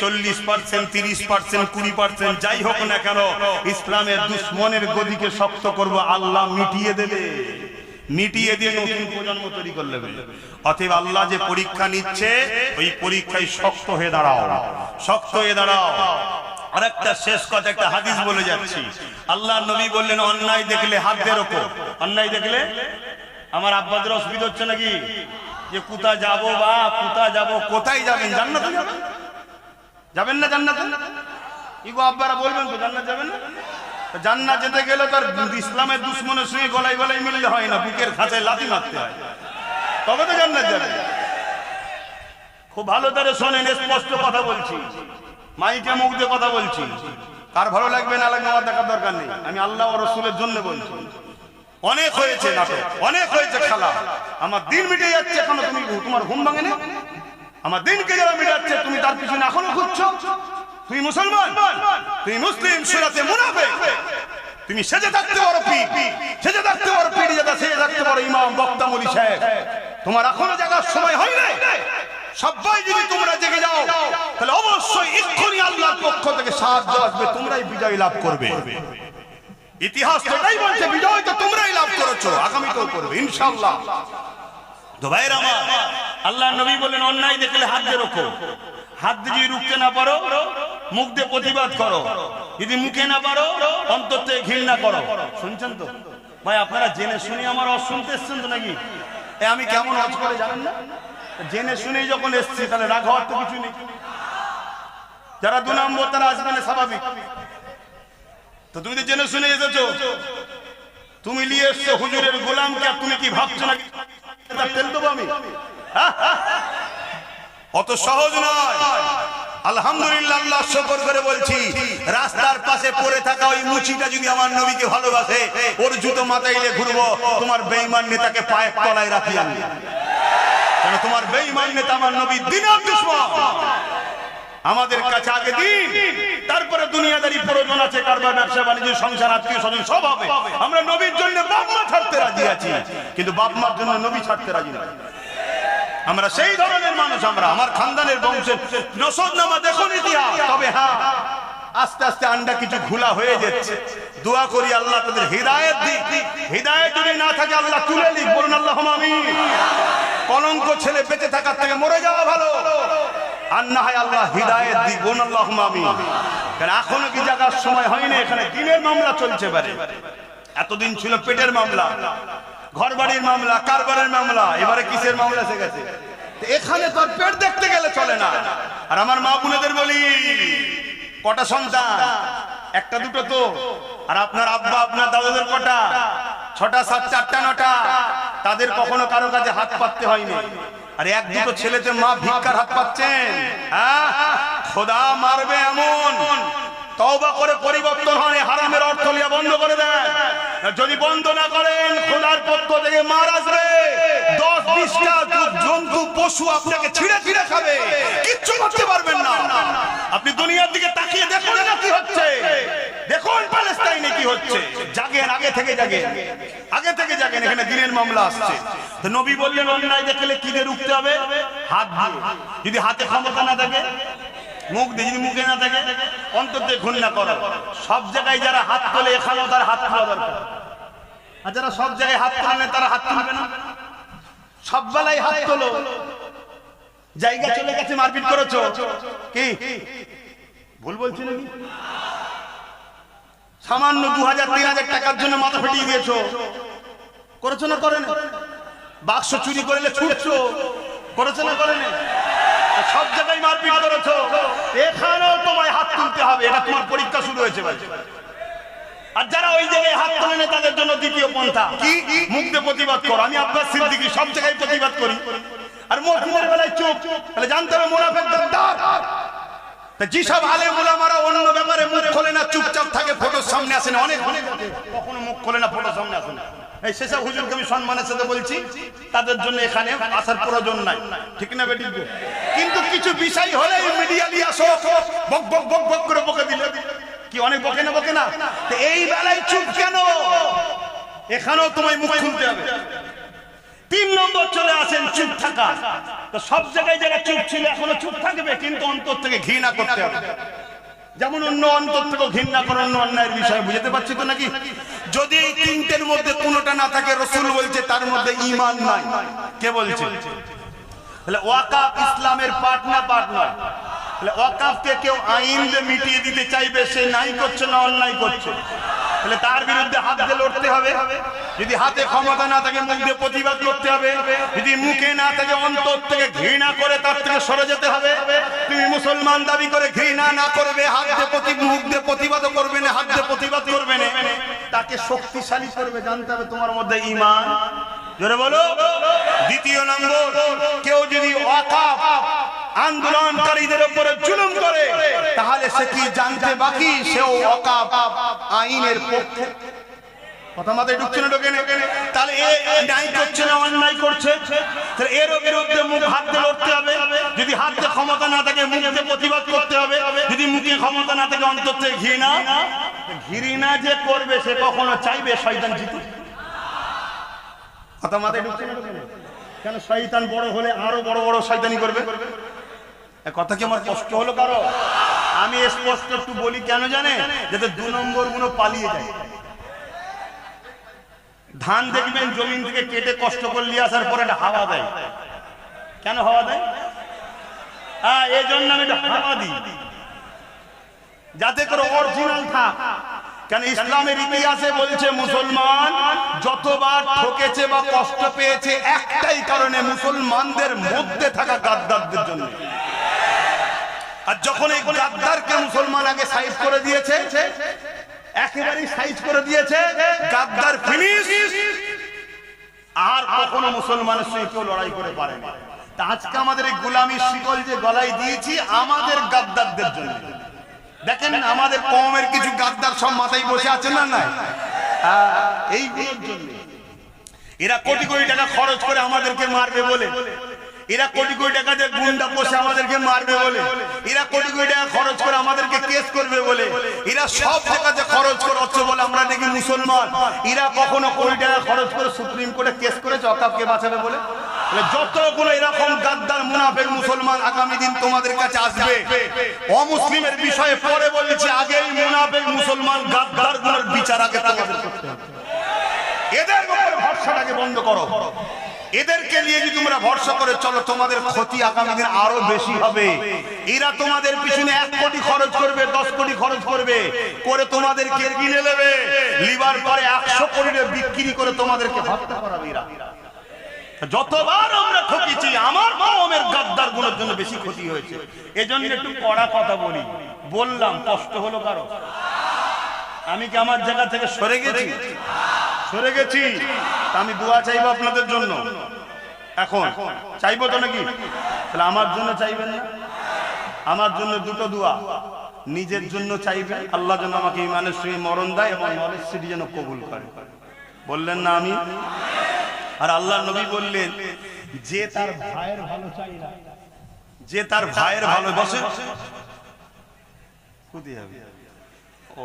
40%, 30%, 20% যাই হোক না কেন, ইসলামের দুশ্মনের গদিকে শক্ত করব, আল্লাহ মিটিয়ে দেবে। মিটিয়ে দিয়ে নতুন প্রজন্ম তৈরি করলে। অতএব আল্লাহ যে পরীক্ষা নিচ্ছে, ওই পরীক্ষায় শক্ত হয়ে দাঁড়াও, শক্ত হয়ে দাঁড়াও। আর একটা শেষ কথা, একটা হাদিস বলে যাচ্ছি। আল্লাহ নবী বললেন, অন্যায় দেখলে হাত দিয়ে রোকো। অন্যায় দেখলে, আমার আব্বাদের অসুবিধা হচ্ছে নাকি যে কোথা যাব, বা কোথা যাব? কোথায় যাবেন? জান্নাতে যাবেন? যাবেন না জান্নাতে? ইগো আব্বারা বলবেন তো জান্নাত যাবেন না? জান্নাত যেতে গেলে তার ইসলামের দুশ্মনের সঙ্গে গলায় গলায় মিললে হয় না, বুকের খাঁচায় লাথি মারতে হয়, তবে তো জান্নাত যাবে। খুব ভালো করে শোনেন, স্পষ্ট কথা বলছি, মাইকে মুখ দিয়ে কথা বলছি। কার ভালো লাগবে না লাগবে আমার দেখার দরকার নেই। আমি আল্লাহ ও রাসূলের জন্য বলছি। অনেক হয়েছে নাটক, অনেক হয়েছে খেলা। আমার দিন মিটে যাচ্ছে, এখনো তুমি তোমার ঘুম ভাঙে না? আমার দিনকে যারা মিটাচ্ছে, তুমি তার পিছনে এখনো ঘুরছো। তুমি মুসলমান, তুমি মুসলিম, সূরাতে মুনাফিক। তুমি সেজে থাকতে পারো পীর, সেজে থাকতে পারো পীরজাদা, সেজে থাকতে পারো ইমাম, বক্তা, মুলি সাহেব। তোমার এখনো জাগার সময় হয় নাই। সবাই যদি তোমরা জেগে যাও, তাহলে অবশ্যই এক্ষুনি আল্লাহর পক্ষ থেকে সাহায্য আসবে, তোমরাই বিজয় লাভ করবে। ইতিহাস এটাই বলছে, বিজয় তো তোমরাই লাভ করেছো, আগামীতেও করবে ইনশাআল্লাহ। তো ভাইরা আমার, আল্লাহর নবী বলেন, অন্যায় দেখলে হাত দিয়ে রোখো। হাত দিয়ে যদি রুখতে না পারো, মুখ দিয়ে প্রতিবাদ করো। যদি মুখে না পারো, অন্তর থেকে ঘৃণা করো। শুনছেন তো ভাই? আপনারা জেনে শুনে আমার ওয়াজ শুনতে এসছেন তো নাকি? আমি কেমন ওয়াজ করে জানেন না? জেনে শুনেই যখন এসছি, তাহলে রাগ হওয়ার তো কিছু নেই। যারা 2 নম্বর, তারা আসবে না, স্বাভাবিক। তো তুমি তো জেনে শুনে এসেছো, তুমি নিয়ে এসছো হুজুরের গোলামকে, তুমি কি ভাবছো না তেল দেবো আমি? অত সহজ নয়। আলহামদুলিল্লাহ, আল্লাহ শুকর করে বলছি, রাস্তার পাশে পড়ে থাকা ওই মুচিটা যদি আমার নবীকে ভালোবাসে, ওর জুতো মাথায় নিয়ে ঘুরবো, তোমার বেঈমান নেতাকে পায়ের তলায় রাখি আমি। কেন? তোমার বেঈমান নেতা আমার নবী দ্বীনের দুশমন। আমাদের কাছে আগে দিন, তারপরে দুনিয়াদারি প্রয়োজন আছে, কারবার, ব্যবসা বাণিজ্য, সংসার, আত্মীয় স্বজন সব হবে। আমরা নবীর জন্য বাপ মা ছাড়তে রাজি আছি, কিন্তু বাপ মার জন্য নবী ছাড়তে রাজি না। আমরা সেই ধরনের মানুষ, আমরা আমার খানদানের বংশের নসবনামা দেখুন ইতিহাস। তবে হ্যাঁ, আস্তে আস্তে আন্ডা কিছু ঘোলা হয়ে যাচ্ছে। দোয়া করি আল্লাহ তাদের হিদায়াত দিক। হিদায়াত যদি না থাকে আল্লাহ তুলে দিক, বলুন আল্লাহুম্মা আমিন। কলঙ্ক ছেলে বেঁচে থাকার থেকে মরে যাওয়া ভালো। আর না হয় আল্লাহ হিদায়াত দিক, বলুন আল্লাহুম্মা আমিন। কারণ এখনো কি জায়গার সময় হয়নি, এখানে দিনের মামলা চলছে পারে। এতদিন ছিল পেটের মামলা, ঘর বাড়ির মামলা, কারবারের মামলা, এবারে কিসের মামলা এসে গেছে। এখানে তো পেট দেখতে গেলে চলে না। আর আমার মা বোনেদের বলি, কটা সন্তান? একটা দুটো তো। আর আপনার আব্বা আপনার দাদাদের কটা? 6টা 7টা 8টা 9টা। তাদের কখনো কারো কাছে হাত পাততে হয়নি। আর এক দুটো ছেলেতে মা ভিক্ষার হাত পাচ্ছেন। হ্যাঁ, খোদা মারবে এমন। তওবা করে পরিবর্তন হয়, হারামের অর্থ লিয়া বন্ধ করে দেন। যদি বন্ধ না করেন খোদার পক্ষ থেকে মার আসবে। 10-20টা জন্তু পশু আপনাকে ছিঁড়ে ছিঁড়ে খাবে, কিচ্ছু করতে পারবেন না। আপনি দুনিয়ার দিকে তাকিয়ে দেখুন না কি হচ্ছে। দেখুন প্যালেস্টাইনে কি হচ্ছে। জাগেন, আগে থেকে জাগেন, আগে থেকে জাগেন। এখানে দিনের মামলা আসছে। তো নবী বললেন অন্যায় দেখলে কি দিয়ে রুখতে হবে? হাত দিয়ে। যদি হাতে ক্ষমতা না থাকে, মুখ দিয়ে। যদি মুখে না থাকে, অন্তর দিয়ে ঘৃণা করো। সব জায়গায় যারা হাত তোলে এখানেও তার হাত তোলা দরকার। আর যারা সব জায়গায় হাত তোলে না তারা হাত তুলবে না। সব বেলায় হাত তোলো। জায়গা চলে গেছে, মারপিট করেছো, কি ভুল বলছি নাকি? সামান্য 2000-3000 টাকার জন্য মাথা ফেটিয়ে দিয়েছো, করেছো না করেন? বাক্স চুরি করলে ছুটছো, করেছো না করেন? সব জায়গায় মারপিট করেছো, এখানেও তোমায় হাত তুলতে হবে। এটা তোমার পরীক্ষা শুরু হয়েছে ভাই। আর যারা ওই জায়গায় হাত তোলে না তাদের জন্য দ্বিতীয় পন্থা কি? মুখ দিয়ে প্রতিবাদ করো। আমি আব্বাস সিদ্দিকী সব জায়গায় প্রতিবাদ করি। আর মসজিদের বেলায় চুপ, তাহলে জানতে হবে মুনাফিক গাদ্দার। যেসব আলেম ওলামারা অন্য ব্যাপারে মুখ খোলে না, চুপচাপ থাকে, ফটোর সামনে আসে না, অনেক কখনো মুখ খোলে না, ফটোর সামনে আসে না, এই সেসব হুজুরকে আমি সম্মানের সাথে বলছি, তাদের জন্য এখানে আসার প্রয়োজন নাই। ঠিক না বেটি? কিন্তু কিছু বিষয় হলে মিডিয়া নিয়ে আসো, বক বক বক বক করে বকে দিলে কি অনেক বকে না, বকে না? এই বেলায় চুপ কেন? এখানেও তোমায় মুখ খুলতে হবে। 3 নম্বর চলে আসেন চুপ থাকা। তো সব জায়গায় যারা চুপ ছিল এখনো চুপ থাকবে, কিন্তু অন্তর থেকে ঘৃণা করতে হবে। যেমন অন্য অন্তর থেকে ঘৃণা করে অন্য অন্যায়ের বিষয়। বুঝতে পারছি তো নাকি? যদি এই 3টের মধ্যে কোনোটা না থাকে, রাসূল বলছে তার মধ্যে ঈমান নাই। কে বলছে? তাহলে ওয়াকাফ ইসলামের পার্ট না, পার্ট নয়। তাহলে ওয়াকাফকে কেউ আইন দিয়ে মিটিয়ে দিতে চাইবে, সে নাই করছে না অন্যায় করছে, তাহলে তার বিরুদ্ধে হাত দিয়ে লড়তে হবে। যদি হাতে ক্ষমতা না থাকে মুখ দিয়ে প্রতিবাদ করতে হবে। যদি মুখে না থাকে অন্তর থেকে ঘৃণা করে তার থেকে সরে যেতে হবে। তুমি মুসলমান দাবি করে ঘৃণা না করবে, হাত দিয়ে মুখ দিয়ে প্রতিবাদ করবে না, হাত দিয়ে প্রতিবাদ করবে না, তাকে শক্তিশালী করবে। জানতে হবে তোমার মধ্যে ঈমান। জোরে বলো। দ্বিতীয় নম্বর, কেউ যদি ওয়াকাফ আন্দোলনকারীদের উপরে জুলুম করে, তাহলে সে কি জানতে বাকি সেও ওয়াকাফ আইনের পক্ষে। কথা মাথায় ঢুকছে না, ঢোকে না? তাহলে এ ন্যায় করছে না অন্যায় করছে, তাহলে এর বিরুদ্ধে মুখ হাত দিয়ে লড়তে হবে। যদি হাতে ক্ষমতা না থাকে মুখ দিয়ে প্রতিবাদ করতে হবে। যদি মুখে ক্ষমতা না থাকে অন্তর থেকে ঘৃণা। ঘৃণা যে করবে সে কখনো চাইবে শয়তান জিতুক? কথা মাথায় ঢুকছে না, ঢোকে না? কেন? শয়তান বড় হলে আরো বড় বড় শয়তানি করবে। কথা কি আমার কষ্ট হলো কারো? আমি স্পষ্ট একটু বলি, কেন জানে? যাতে 2 নম্বর গুলো পালিয়ে যায়। ধান দেখবেন জমিন থেকে কেটে কষ্ট করে নিয়ে আসার পরে একটা হাওয়া দেয়। কেন হাওয়া দেয়? এই জন্য আমি হাওয়া দিই, যাতে করে অরিজিনাল থাক। কেন? ইসলামের ইতিহাসে বলছে মুসলমান যতবার ঠকেছে বা কষ্ট পেয়েছে একটাই কারণে, মুসলমানদের মধ্যে থাকা গাদ্দারদের জন্য। আর যখন এই গাদ্দারকে মুসলমান আগে সাইজ করে দিয়েছে, একেবারেই সাইজ করে দিয়েছে, গাদ্দার ফিনিশ, আর কখনো মুসলমানের সঙ্গে কেউ লড়াই করে পারে না। তা আজকে আমাদের এই গোলামির শিকল যে গলায় দিয়েছি আমাদের গাদ্দারদের জন্য। দেখেন আমাদের কওমের কিছু গাদ্দার সব মাথায় বসে আছে না, নাই? এইগুলোর জন্য এরা কোটি কোটি টাকা খরচ করে আমাদেরকে মারবে বলে, এরা কোটি কোটি টাকা দিয়ে গুন্ডা বসে আমাদেরকে মারবে বলে, এরা কোটি কোটি টাকা খরচ করে আমাদেরকে কেস করবে বলে, এরা সব জায়গাতে খরচ করছে বলে আমরা নাকি মুসলমান। এরা কখনো কোটি টাকা খরচ করে সুপ্রিম কোর্টে কেস করেছে ওয়াকাফকে বাঁচাবে বলে? যতগুলো এরকম গাদ্দার মুনাফিক মুসলমান আগামী দিন তোমাদের কাছে আসবে, অমুসলিমের বিষয়ে পরে বলেছি, আগে এই মুনাফিক মুসলমান গাদ্দারগুলোর বিচার আগে তোমাদের করতে হবে। এদের উপর ভরসাটাকে বন্ধ করো। এদেরকে নিয়ে যদি তোমরা ভরসা করে চলো, তোমাদের ক্ষতি আগামী দিন আরো বেশি হবে। এরা তোমাদের পিছনে 1 কোটি খরচ করবে, 10 কোটি খরচ করবে, করে তোমাদেরকে কিনে নেবে, লিভার পরে 100 কোটি বিক্রি করে তোমাদেরকে হত্যা করাবে। এরা যতবার আমরা ঠকেছি, আমার কওমের গাদ্দার গুলোর জন্য বেশি ক্ষতি হয়েছে। এজন্য একটু কড়া কথা বলি, বললাম কষ্ট হলো কারো? আমি কি আমার জায়গা থেকে সরে গেছি? সরে গেছি। আমি দোয়া চাইবো আপনাদের জন্য, এখন চাইবো তো নাকি? তাহলে আমার জন্য চাইবেন না? আমার জন্য দুটো দোয়া, নিজের জন্য চাইবেন, আল্লাহ যেন আমাকে ইমানের সঙ্গে মরণ দেয় এবং নলেজ সিটি যেন কবুল করে। বললেন না আমি? আর আল্লাহ নবী বললেন, যে তার ভাইয়ের ভালো চাই না, যে তার ভাইয়ের ভালো, বসে কোথায় হবে? ও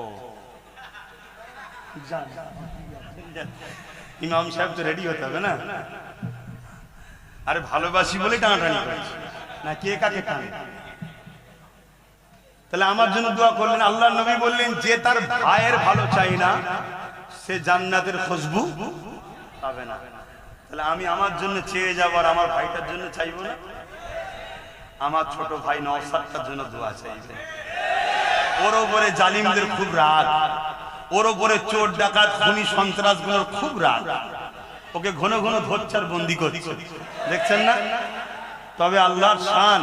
ইমাম সাহেব তো রেডি হতে হবে না? আরে ভালোবাসি বলে টানাটানি করছে না, কে কাকে টানে? তাহলে আমার জন্য দোয়া করলেন। আল্লাহ নবী বললেন, যে তার ভাইয়ের ভালো চাই না, সে জান্নাতের খুশবু পাবে না। তাহলে আমি আমার জন্য চেয়ে যাবো, আর আমার ভাইটার জন্য চাইবো না? আমার ছোট ভাই নওশাদটার জন্য দোয়া চাইবে। ওর উপরে জালিমদের খুব রাগ, ওর উপরে চোর ডাকাত খুনি সন্ত্রাসগুলোর খুব রাগ, ওকে ঘন ঘন ধরছে আর বন্দি করছে, দেখছেন না? তবে আল্লাহর শান,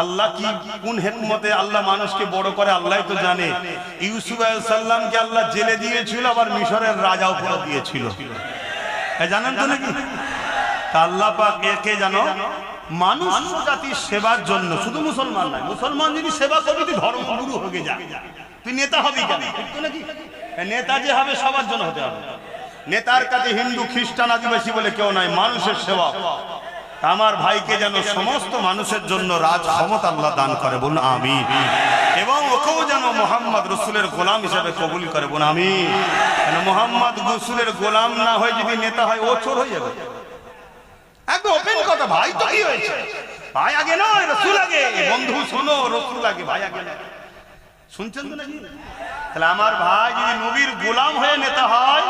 আল্লাহ কি কোন হিকমতে আল্লাহ মানুষকে বড় করে আল্লাহই তো জানে। ইউসুফ আলাইহিস সালামকে আল্লাহ জেলে দিয়েছিল, আবার মিশরের রাজাও করে দিয়েছিল, জানেন তো নাকি? তা আল্লাহ পাক একে জানো মানুষ জাতির সেবার জন্য, শুধু মুসলমান নয়, মুসলমান যদি সেবা করবি তুই ধর্মগুরু হয়ে যা, তুই নেতা হবি কেন? নাকি নেতা যে হবে সবার জন্য হতে হবে। নেতার কাছে হিন্দু খ্রিস্টান আদিবাসী বলে কেউ নাই, মানুষের সেবা। আমার ভাইকে যেন সমস্ত মানুষের জন্য রাজ ক্ষমতা আল্লাহ দান করে, বলুন আমিন। এবং ওকেও যেন মোহাম্মদ রসুলের গোলাম হিসেবে কবুল করে, বলুন আমিন। মোহাম্মদ রসুলের গোলাম না হয়ে যদি নেতা হয়, ও চোর হয়ে যাবে। একদম ওপেন কথা, ভাই তো কি হয়েছে? ভাই আগে নয়, রসুল আগে। বন্ধু শোনো, রসুল আগে, ভাই আগে নয়। শুনছেন তো নাকি? তাহলে আমার ভাই যদি নবীর গোলাম হয়ে নেতা হয়,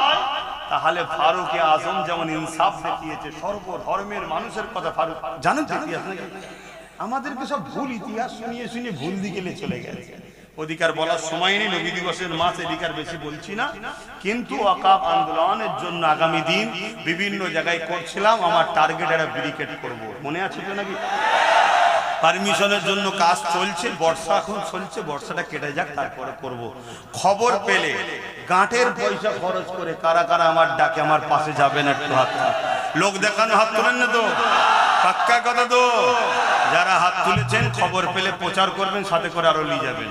তাহলে ফারুক আজম যেমন ইনসাফ দেখিয়েছে, সর্বধর্মের মানুষের কথা ফারুক। জানেন তো ইতিহাস নাকি? আমাদেরকে সব ভুল ইতিহাস শুনিয়ে শুনিয়ে ভুল দিকে চলে গেছে। অধিকার বলার সময় নেই, নবী দিবসের মাস, এদিকার বেশি বলছি না। কিন্তু ওয়াকাফ আন্দোলনের জন্য আগামী দিন বিভিন্ন জায়গায় করছিলাম, আমার টার্গেট একটা ব্যারিকেড করব, মনে আছে তো নাকি? পারমিশনের জন্য কাজ চলছে, বর্ষা এখন চলছে, বর্ষাটা কেটে যাক তারপরে করব। খবর পেলে গাঁটের পয়সা খরচ করে কারা কারা আমার ডাকে আমার পাশে যাবেন, একটু হাত, লোক দেখানো হাত তোলেন না তো? পাক্কা কথা তো? যারা হাত তুলেছেন খবর পেলে প্রচার করবেন, সাথে করে আরো নিয়ে যাবেন।